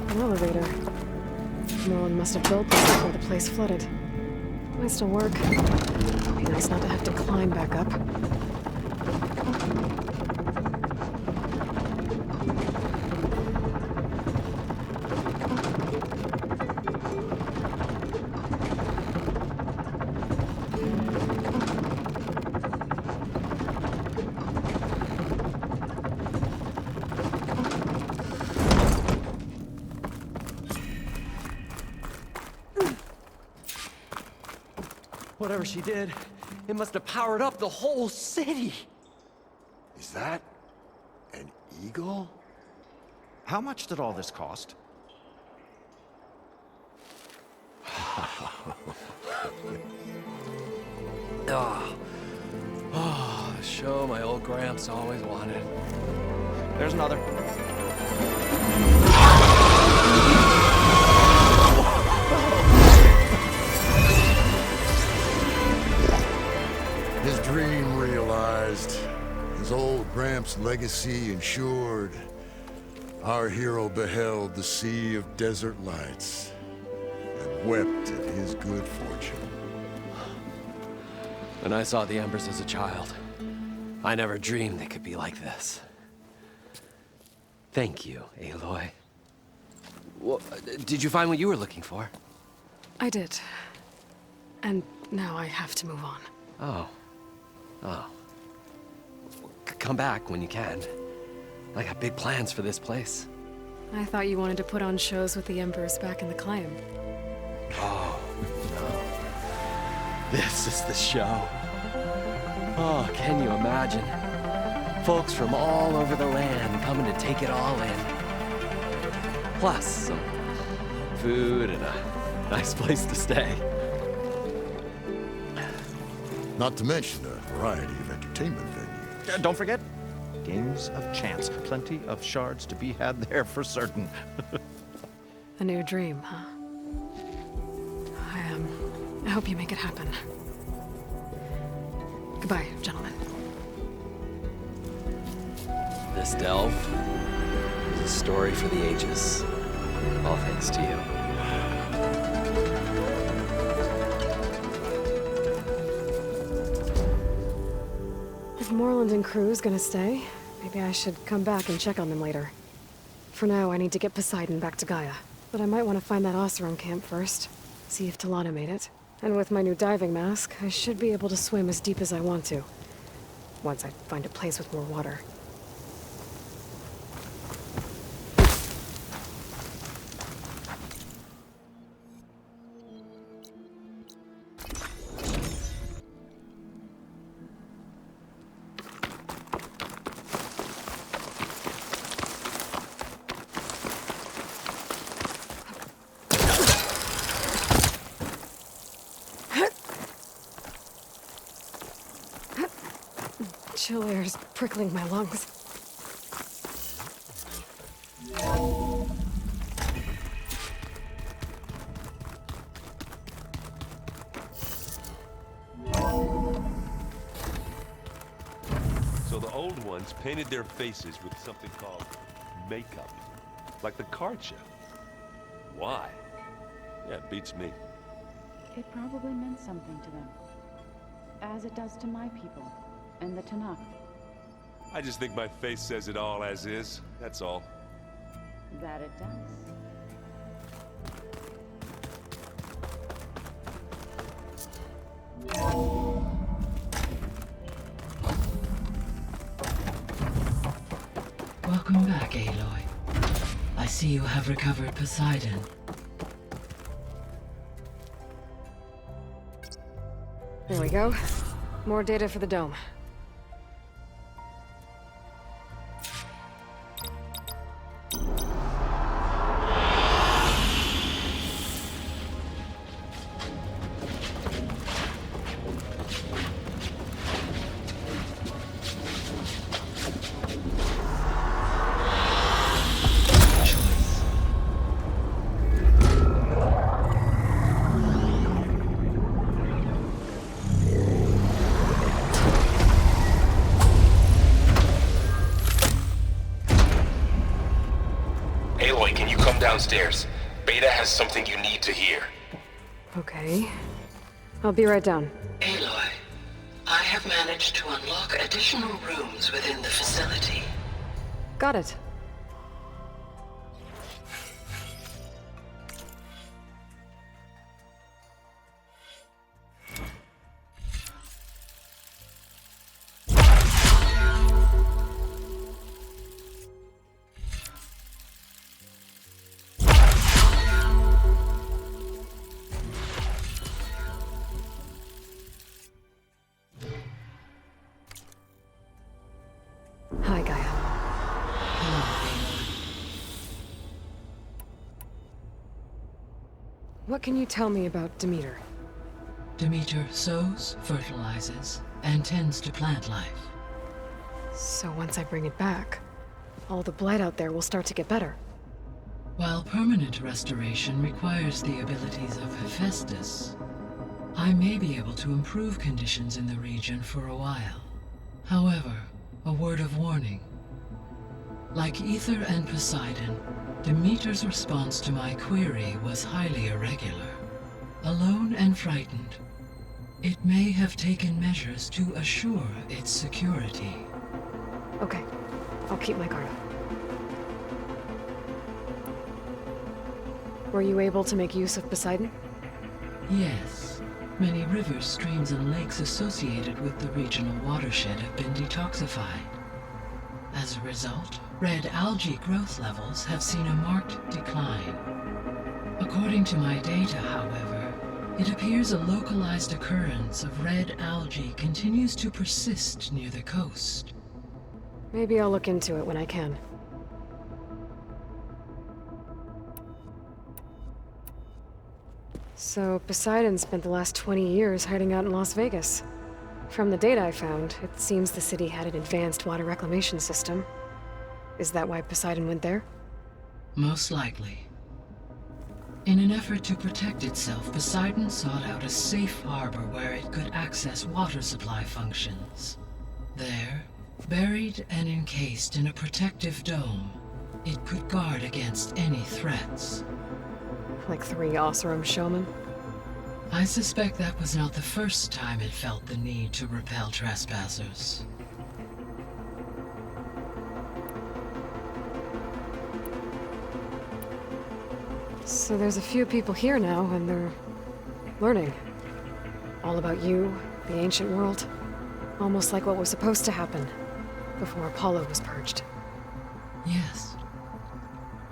An elevator. Merlin must have built this before the place flooded. Might still work. Be nice not to have to climb back up. Whatever she did, it must have powered up the whole city. Is that an eagle? How much did all this cost? Oh, the show my old Gramps always wanted. There's another. His dream realized. His old Gramps' legacy ensured. Our hero beheld the sea of desert lights and wept at his good fortune. When I saw the embers as a child, I never dreamed they could be like this. Thank you, Aloy. Well, did you find what you were looking for? I did. And now I have to move on. Oh. Come back when you can. I got big plans for this place. I thought you wanted to put on shows with the Embers back in the clan. Oh, no. This is the show. Oh, can you imagine? Folks from all over the land coming to take it all in. Plus some food and a nice place to stay. Not to mention a variety of entertainment venues. Don't forget, games of chance. Plenty of shards to be had there for certain. A new dream, huh? I hope you make it happen. Goodbye, gentlemen. This delve is a story for the ages. All thanks to you. If Moreland and crew's gonna stay, maybe I should come back and check on them later. For now, I need to get Poseidon back to Gaia. But I might want to find that Oseram camp first. See if Talana made it. And with my new diving mask, I should be able to swim as deep as I want to. Once I find a place with more water. Chill air's prickling my lungs. So the old ones painted their faces with something called makeup. Like the card show. Why? Yeah, it beats me. It probably meant something to them. As it does to my people. And the Tanakh. I just think my face says it all as is, that's all. That it does. Welcome back, Aloy. I see you have recovered Poseidon. There we go. More data for the dome. Aloy, can you come downstairs? Beta has something you need to hear. Okay. I'll be right down. Aloy, I have managed to unlock additional rooms within the facility. Got it. What can you tell me about Demeter? Demeter sows, fertilizes, and tends to plant life. So once I bring it back, all the blight out there will start to get better. While permanent restoration requires the abilities of Hephaestus, I may be able to improve conditions in the region for a while. However, a word of warning. Like Ether and Poseidon, Demeter's response to my query was highly irregular. Alone and frightened, it may have taken measures to assure its security. Okay, I'll keep my guard up. Were you able to make use of Poseidon? Yes. Many rivers, streams, and lakes associated with the regional watershed have been detoxified. As a result, red algae growth levels have seen a marked decline. According to my data, however, it appears a localized occurrence of red algae continues to persist near the coast. Maybe I'll look into it when I can. So, Poseidon spent the last 20 years hiding out in Las Vegas. From the data I found, it seems the city had an advanced water reclamation system. Is that why Poseidon went there? Most likely. In an effort to protect itself, Poseidon sought out a safe harbor where it could access water supply functions. There, buried and encased in a protective dome, it could guard against any threats. Like 3 Oseram showmen? I suspect that was not the first time it felt the need to repel trespassers. So there's a few people here now, and they're learning. All about you, the ancient world. Almost like what was supposed to happen before Apollo was purged. Yes.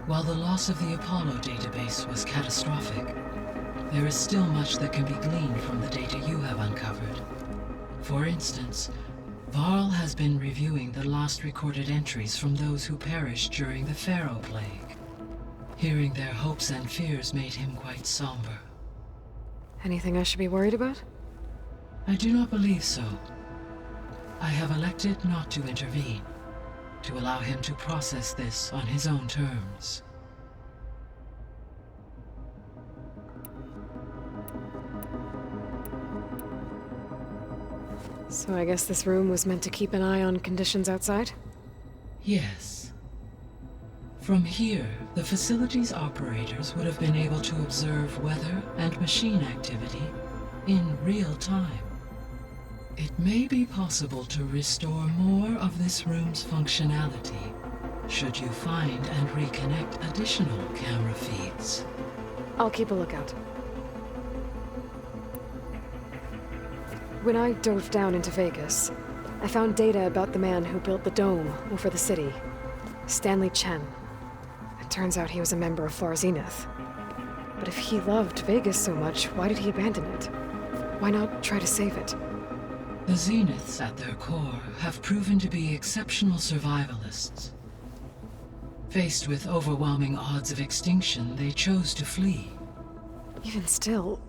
While the loss of the Apollo database was catastrophic, there is still much that can be gleaned from the data you have uncovered. For instance, Varl has been reviewing the last recorded entries from those who perished during the Pharaoh Plague. Hearing their hopes and fears made him quite somber. Anything I should be worried about? I do not believe so. I have elected not to intervene, to allow him to process this on his own terms. So I guess this room was meant to keep an eye on conditions outside? Yes. From here, the facility's operators would have been able to observe weather and machine activity in real time. It may be possible to restore more of this room's functionality, should you find and reconnect additional camera feeds. I'll keep a lookout. When I dove down into Vegas, I found data about the man who built the dome over the city, Stanley Chen. It turns out he was a member of Far Zenith. But if he loved Vegas so much, why did he abandon it? Why not try to save it? The Zeniths, at their core, have proven to be exceptional survivalists. Faced with overwhelming odds of extinction, they chose to flee. Even still,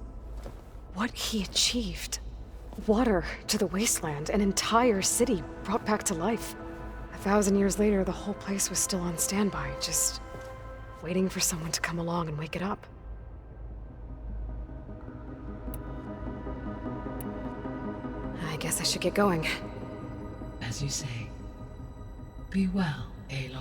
what he achieved. Water to the wasteland, an entire city brought back to life. 1,000 years later, the whole place was still on standby, just waiting for someone to come along and wake it up. I guess I should get going. As you say. Be well, Aloy.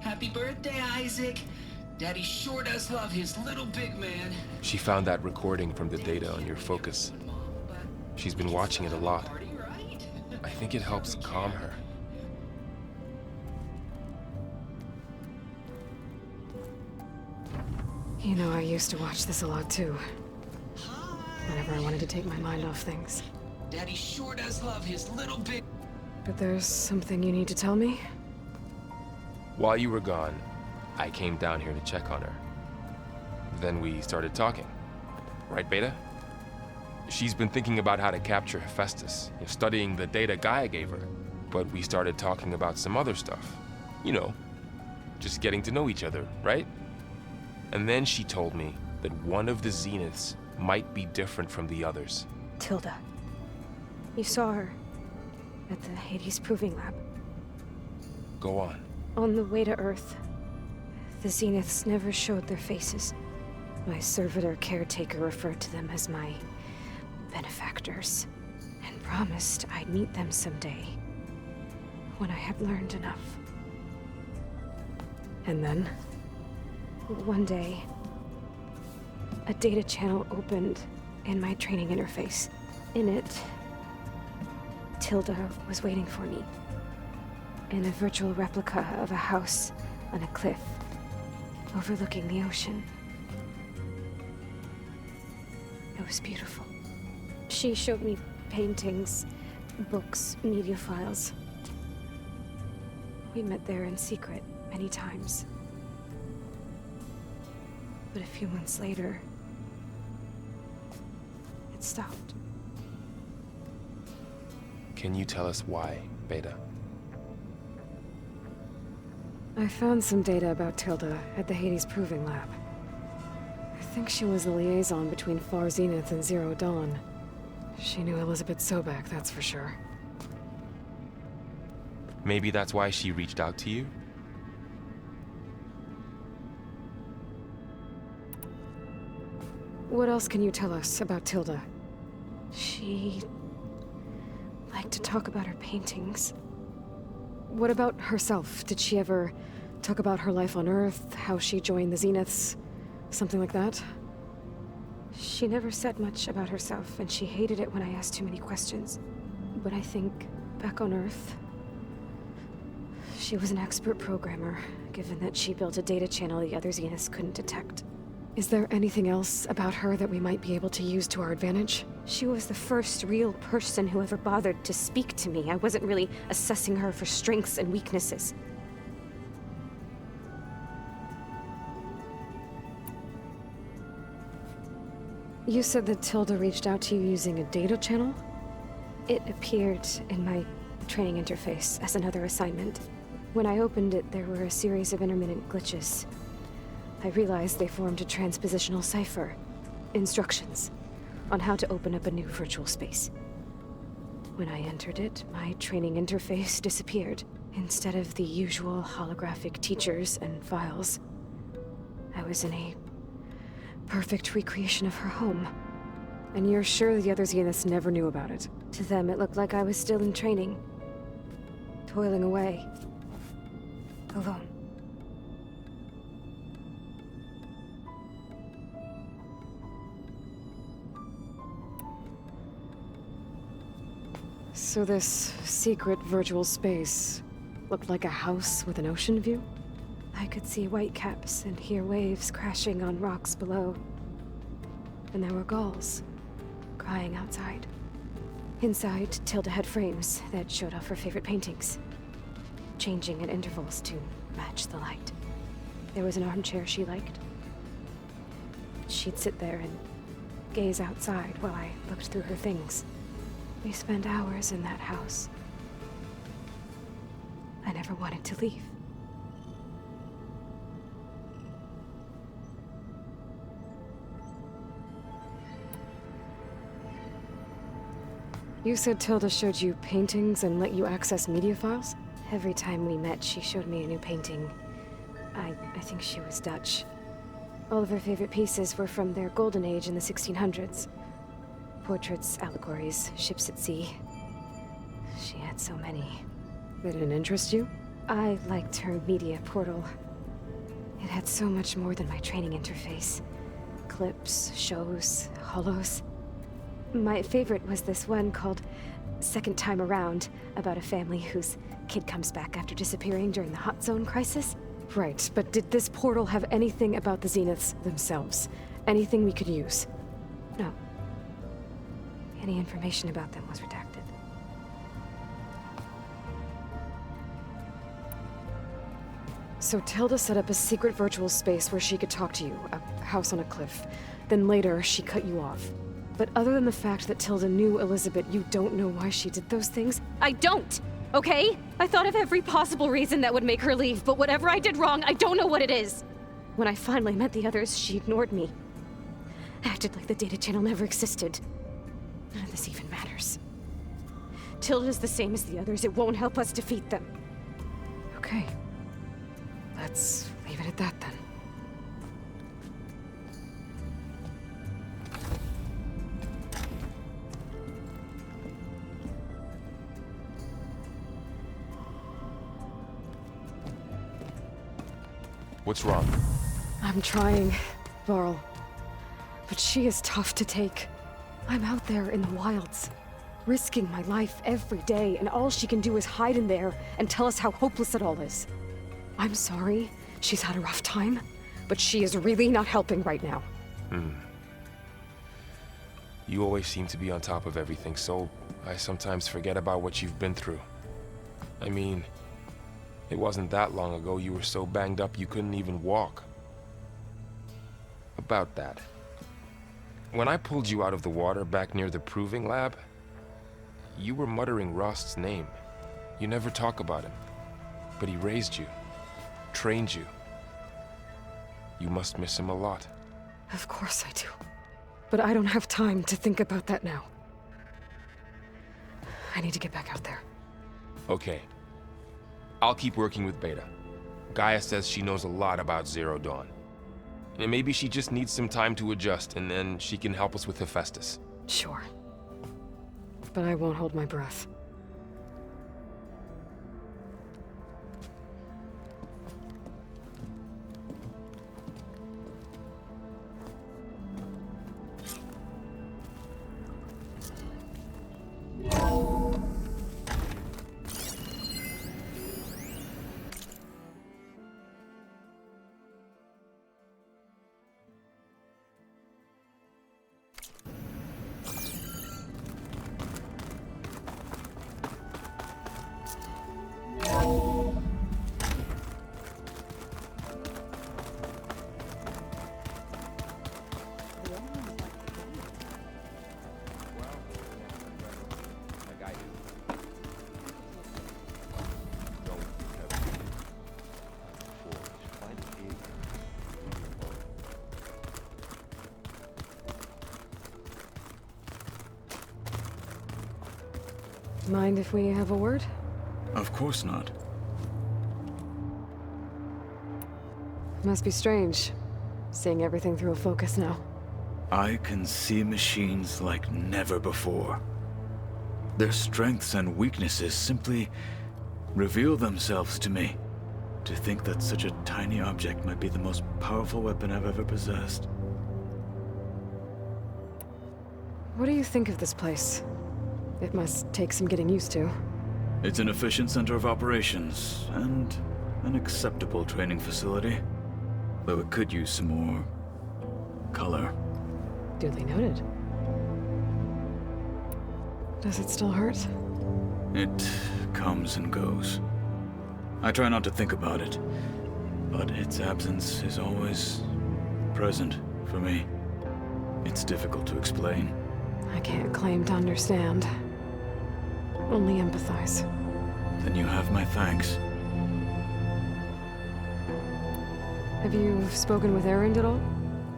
Happy birthday, Isaac. Daddy sure does love his little big man. She found that recording from the data on your focus. She's been watching it a lot. I think it helps calm her. You know, I used to watch this a lot too. whenever I wanted to take my mind off things. Daddy sure does love his little big... But there's something you need to tell me? While you were gone, I came down here to check on her. Then we started talking. Right, Beta? She's been thinking about how to capture Hephaestus, studying the data Gaia gave her. But we started talking about some other stuff. You know, just getting to know each other, right? And then she told me that one of the Zeniths might be different from the others. Tilda. You saw her at the Hades Proving Lab. Go on. On the way to Earth, the Zeniths never showed their faces. My servitor caretaker referred to them as my benefactors, and promised I'd meet them someday, when I had learned enough. And then, one day, a data channel opened in my training interface. In it, Tilda was waiting for me, in a virtual replica of a house on a cliff, overlooking the ocean. It was beautiful. She showed me paintings, books, media files. We met there in secret many times. But a few months later, it stopped. Can you tell us why, Beta? I found some data about Tilda at the Hades Proving Lab. I think she was the liaison between Far Zenith and Zero Dawn. She knew Elizabeth Sobek, that's for sure. Maybe that's why she reached out to you? What else can you tell us about Tilda? She liked to talk about her paintings. What about herself? Did she ever talk about her life on Earth, how she joined the Zeniths, something like that? She never said much about herself, and she hated it when I asked too many questions. But I think, back on Earth, she was an expert programmer, given that she built a data channel the other Zeniths couldn't detect. Is there anything else about her that we might be able to use to our advantage? She was the first real person who ever bothered to speak to me. I wasn't really assessing her for strengths and weaknesses. You said that Tilda reached out to you using a data channel? It appeared in my training interface as another assignment. When I opened it, there were a series of intermittent glitches. I realized they formed a transpositional cipher. Instructions on how to open up a new virtual space. When I entered it, my training interface disappeared. Instead of the usual holographic teachers and files, I was in a perfect recreation of her home. And you're sure the other Zeniths never knew about it? To them, it looked like I was still in training. Toiling away. Alone. So this secret virtual space looked like a house with an ocean view? I could see whitecaps and hear waves crashing on rocks below. And there were gulls crying outside. Inside, Tilda had frames that showed off her favorite paintings, changing at intervals to match the light. There was an armchair she liked. She'd sit there and gaze outside while I looked through her things. We spent hours in that house. I never wanted to leave. You said Tilda showed you paintings and let you access media files? Every time we met, she showed me a new painting. I think she was Dutch. All of her favorite pieces were from their golden age in the 1600s. Portraits, allegories, ships at sea. She had so many. They didn't interest you? I liked her media portal. It had so much more than my training interface. Clips, shows, holos. My favorite was this one called Second Time Around, about a family whose kid comes back after disappearing during the Hot Zone crisis. Right, but did this portal have anything about the Zeniths themselves? Anything we could use? No. Any information about them was redacted. So Tilda set up a secret virtual space where she could talk to you, a house on a cliff. Then later, she cut you off. But other than the fact that Tilda knew Elizabeth, you don't know why she did those things? I don't! Okay? I thought of every possible reason that would make her leave, but whatever I did wrong, I don't know what it is! When I finally met the others, she ignored me. Acted like the data channel never existed. None of this even matters. Tilda's the same as the others. It won't help us defeat them. Okay. Let's leave it at that, then. What's wrong? I'm trying, Varl. But she is tough to take. I'm out there in the wilds, risking my life every day, and all she can do is hide in there and tell us how hopeless it all is. I'm sorry, she's had a rough time, but she is really not helping right now. You always seem to be on top of everything, so I sometimes forget about what you've been through. I mean, it wasn't that long ago you were so banged up you couldn't even walk. About that. When I pulled you out of the water back near the proving lab, you were muttering Rost's name. You never talk about him, but he raised you, trained you. You must miss him a lot. Of course I do. But I don't have time to think about that now. I need to get back out there. Okay. I'll keep working with Beta. Gaia says she knows a lot about Zero Dawn. And maybe she just needs some time to adjust, and then she can help us with Hephaestus. Sure. But I won't hold my breath. Mind if we have a word? Of course not. Must be strange, seeing everything through a focus now. I can see machines like never before. Their strengths and weaknesses simply reveal themselves to me. To think that such a tiny object might be the most powerful weapon I've ever possessed. What do you think of this place? It must take some getting used to. It's an efficient center of operations, and an acceptable training facility. Though it could use some more color. Duly noted. Does it still hurt? It comes and goes. I try not to think about it, but its absence is always present for me. It's difficult to explain. I can't claim to understand. Only empathize. Then you have my thanks. Have you spoken with Erend at all?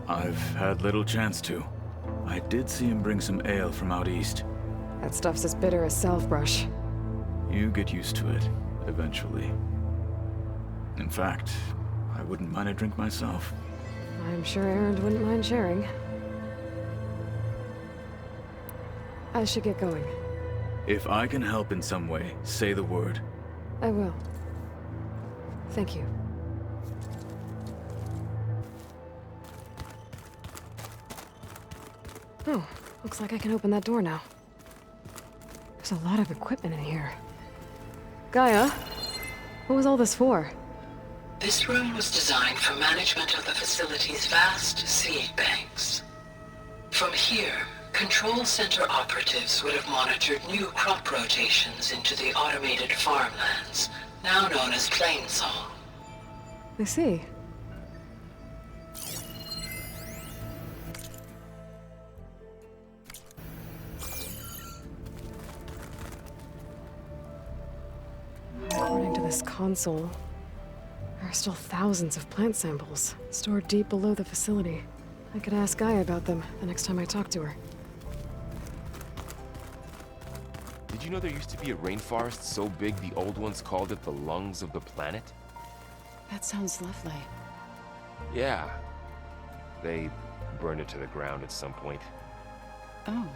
I've had little chance to. I did see him bring some ale from out east. That stuff's as bitter as self-brush. You get used to it, eventually. In fact, I wouldn't mind a drink myself. I'm sure Erend wouldn't mind sharing. I should get going. If I can help in some way, say the word. I will. Thank you. Oh, looks like I can open that door now. There's a lot of equipment in here. Gaia, what was all this for? This room was designed for management of the facility's vast seed banks. From here, Control Center operatives would have monitored new crop rotations into the automated farmlands, now known as Plainsong. I see. According to this console, there are still thousands of plant samples stored deep below the facility. I could ask Gaia about them the next time I talk to her. Did you know there used to be a rainforest so big the old ones called it the lungs of the planet? That sounds lovely. Yeah. They burned it to the ground at some point. Oh,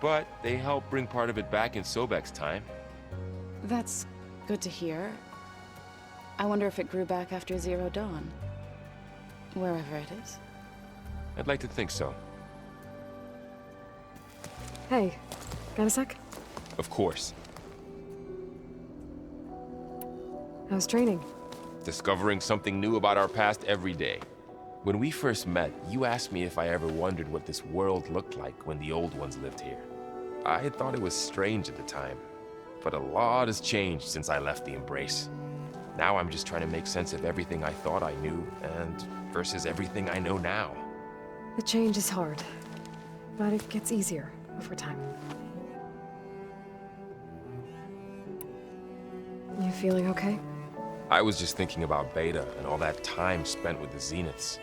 But they helped bring part of it back in Sobek's time. that's good to hear. I wonder if it grew back after Zero Dawn. Wherever it is. I'd like to think so. Hey, got a sec? Of course. How's training? Discovering something new about our past every day. When we first met, you asked me if I ever wondered what this world looked like when the old ones lived here. I had thought it was strange at the time, but a lot has changed since I left the Embrace. Now I'm just trying to make sense of everything I thought I knew, and versus everything I know now. The change is hard, but it gets easier over time. You feeling okay? I was just thinking about Beta and all that time spent with the Zeniths.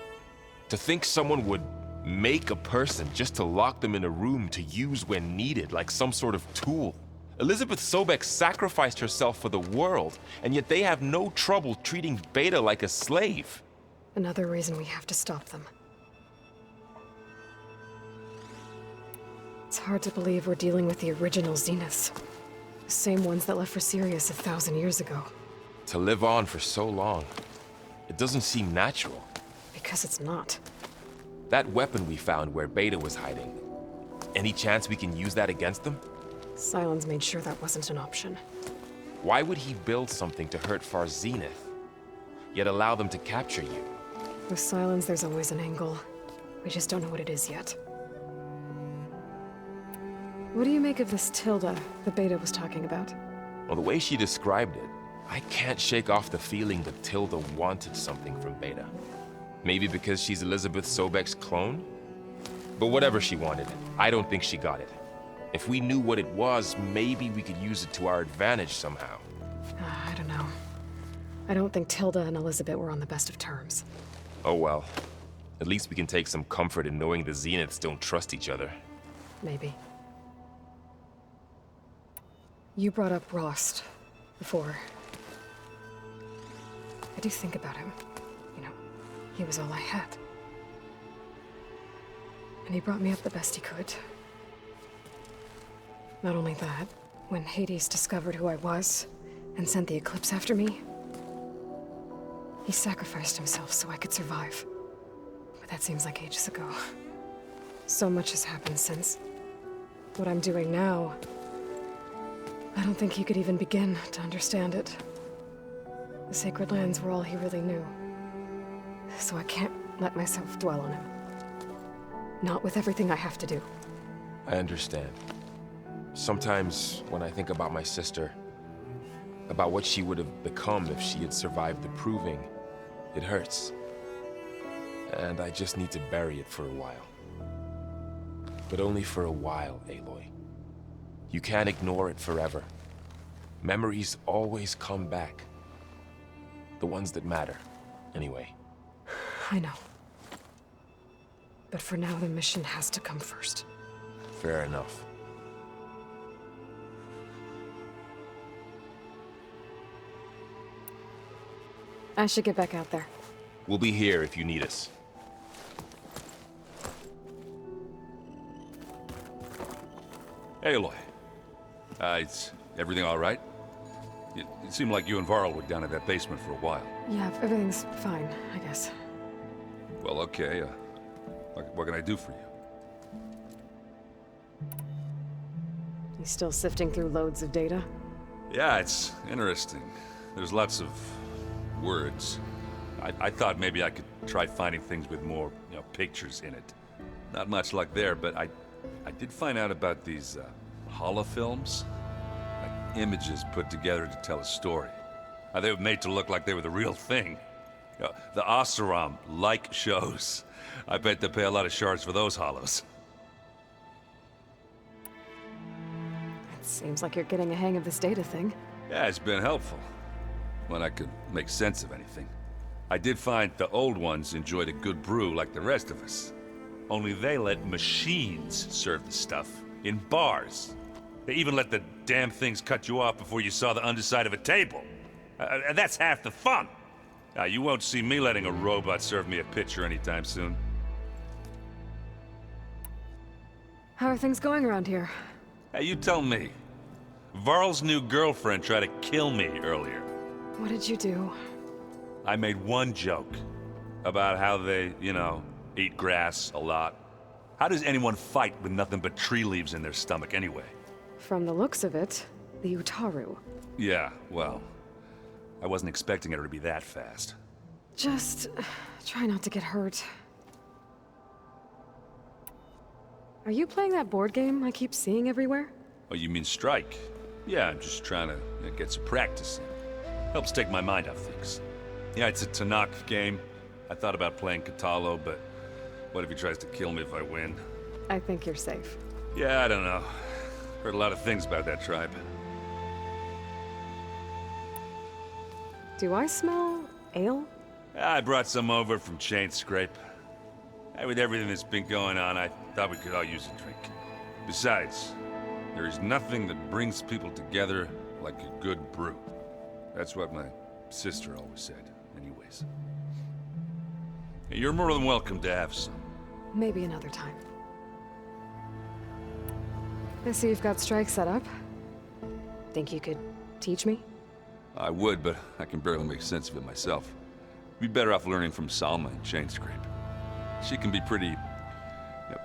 To think someone would make a person just to lock them in a room to use when needed, like some sort of tool. Elizabeth Sobek sacrificed herself for the world, and yet they have no trouble treating Beta like a slave. Another reason we have to stop them. It's hard to believe we're dealing with the original Zeniths. The same ones that left for Sirius 1,000 years ago. To live on for so long, it doesn't seem natural. Because it's not. That weapon we found where Beta was hiding, any chance we can use that against them? Sylens made sure that wasn't an option. Why would he build something to hurt Far Zenith, yet allow them to capture you? With Sylens, there's always an angle. We just don't know what it is yet. What do you make of this Tilda the Beta was talking about? Well, the way she described it, I can't shake off the feeling that Tilda wanted something from Beta. Maybe because she's Elizabeth Sobek's clone? But whatever she wanted, I don't think she got it. If we knew what it was, maybe we could use it to our advantage somehow. I don't know. I don't think Tilda and Elizabeth were on the best of terms. Oh well. At least we can take some comfort in knowing the Zeniths don't trust each other. Maybe. You brought up Rost before. I do think about him. You know, he was all I had. And he brought me up the best he could. Not only that, when Hades discovered who I was and sent the Eclipse after me, he sacrificed himself so I could survive. But that seems like ages ago. So much has happened since. What I'm doing now, I don't think he could even begin to understand it. The Sacred Lands were all he really knew. So I can't let myself dwell on him. Not with everything I have to do. I understand. Sometimes, when I think about my sister, about what she would have become if she had survived the Proving, it hurts. And I just need to bury it for a while. But only for a while, Aloy. You can't ignore it forever. Memories always come back. The ones that matter, anyway. I know. But for now, the mission has to come first. Fair enough. I should get back out there. We'll be here if you need us. Aloy. Is everything all right? It seemed like you and Varl were down in that basement for a while. Yeah, everything's fine, I guess. Well, okay. What can I do for you? You still sifting through loads of data? Yeah, it's interesting. There's lots of words. I thought maybe I could try finding things with more, pictures in it. Not much luck there, but I did find out about these, holofilms. Like images put together to tell a story. They were made to look like they were the real thing. The Oseram like shows. I bet they pay a lot of shards for those hollows. It seems like you're getting a hang of this data thing. Yeah, it's been helpful. When I could make sense of anything. I did find the old ones enjoyed a good brew like the rest of us. Only they let machines serve the stuff in bars. They even let the damn things cut you off before you saw the underside of a table. And that's half the fun. You won't see me letting a robot serve me a pitcher anytime soon. How are things going around here? Hey, you tell me. Varl's new girlfriend tried to kill me earlier. What did you do? I made one joke about how they, you know, eat grass a lot. How does anyone fight with nothing but tree leaves in their stomach anyway? From the looks of it, the Utaru. Yeah, well, I wasn't expecting her to be that fast. Just try not to get hurt. Are you playing that board game I keep seeing everywhere? Oh, you mean Strike? Yeah, I'm just trying to get some practice in. Helps take my mind off things. Yeah, it's a Tanakh game. I thought about playing Katalo, but what if he tries to kill me if I win? I think you're safe. Yeah, I don't know. Heard a lot of things about that tribe. Do I smell ale? I brought some over from Chain Scrape. With everything that's been going on, I thought we could all use a drink. Besides, there is nothing that brings people together like a good brew. That's what my sister always said, anyways. You're more than welcome to have some. Maybe another time. I see you've got Strike set up. Think you could teach me? I would, but I can barely make sense of it myself. Be better off learning from Salma and Chain Scrape. She can be pretty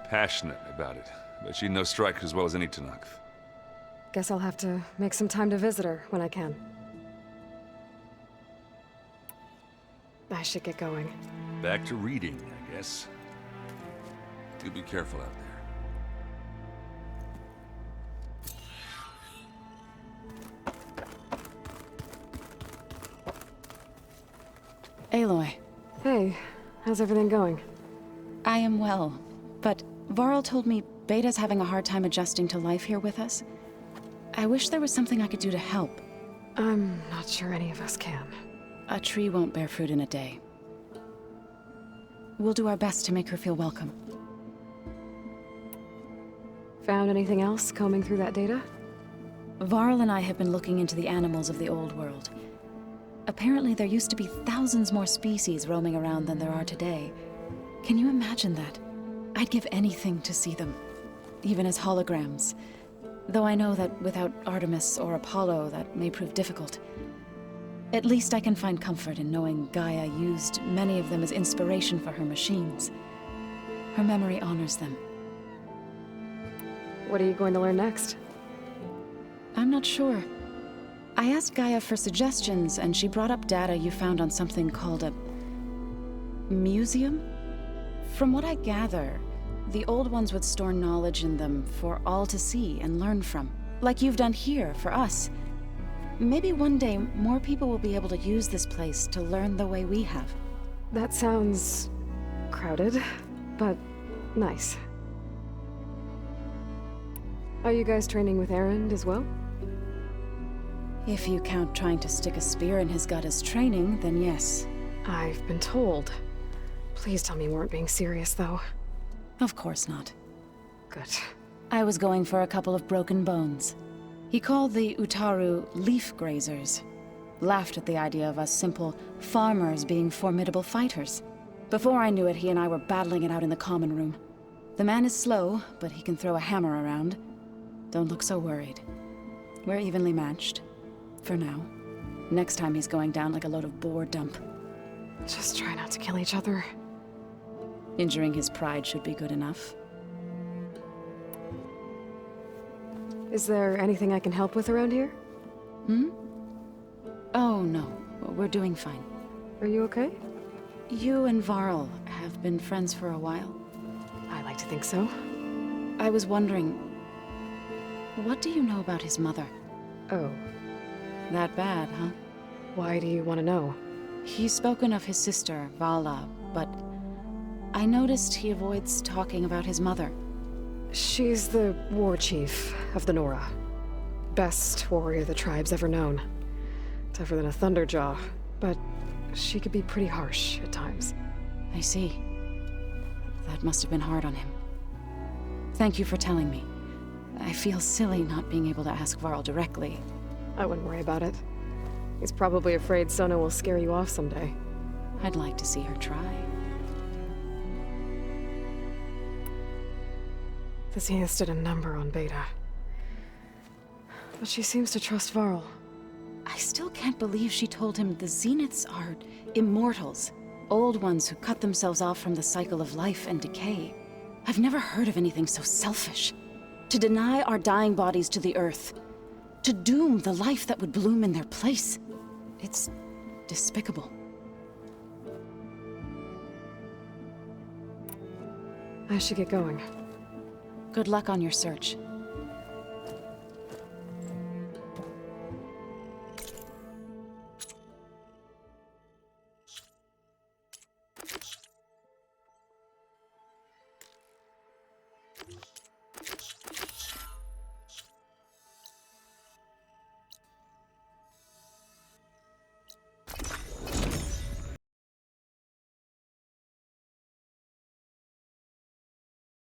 passionate about it, but she knows Strike as well as any Tanakh. Guess I'll have to make some time to visit her when I can. I should get going. Back to reading, I guess. You be careful out there. Aloy. Hey, how's everything going? I am well, but Varl told me Beta's having a hard time adjusting to life here with us. I wish there was something I could do to help. I'm not sure any of us can. A tree won't bear fruit in a day. We'll do our best to make her feel welcome. Found anything else combing through that data? Varl and I have been looking into the animals of the old world. Apparently there used to be thousands more species roaming around than there are today. Can you imagine that? I'd give anything to see them, even as holograms. Though I know that without Artemis or Apollo, that may prove difficult. At least I can find comfort in knowing Gaia used many of them as inspiration for her machines. Her memory honors them. What are you going to learn next? I'm not sure. I asked Gaia for suggestions, and she brought up data you found on something called a museum? From what I gather, the old ones would store knowledge in them for all to see and learn from, like you've done here for us. Maybe one day more people will be able to use this place to learn the way we have. That sounds crowded, but nice. Are you guys training with Erend as well? If you count trying to stick a spear in his gut as training, then yes. I've been told. Please tell me you weren't being serious, though. Of course not. Good. I was going for a couple of broken bones. He called the Utaru leaf grazers. Laughed at the idea of us simple farmers being formidable fighters. Before I knew it, he and I were battling it out in the common room. The man is slow, but he can throw a hammer around. Don't look so worried. We're evenly matched. For now. Next time he's going down like a load of boar dump. Just try not to kill each other. Injuring his pride should be good enough. Is there anything I can help with around here? Oh, no. We're doing fine. Are you okay? You and Varl have been friends for a while. I like to think so. I was wondering, what do you know about his mother? Oh. That bad, huh? Why do you want to know? He's spoken of his sister, Vala, but I noticed he avoids talking about his mother. She's the war chief of the Nora. Best warrior the tribe's ever known. Tougher than a Thunderjaw, but she could be pretty harsh at times. I see. That must have been hard on him. Thank you for telling me. I feel silly not being able to ask Varl directly. I wouldn't worry about it. He's probably afraid Sona will scare you off someday. I'd like to see her try. The Zeniths did a number on Beta. But she seems to trust Varl. I still can't believe she told him the Zeniths are immortals. Old ones who cut themselves off from the cycle of life and decay. I've never heard of anything so selfish. To deny our dying bodies to the Earth. To doom the life that would bloom in their place. It's despicable. I should get going. Good luck on your search.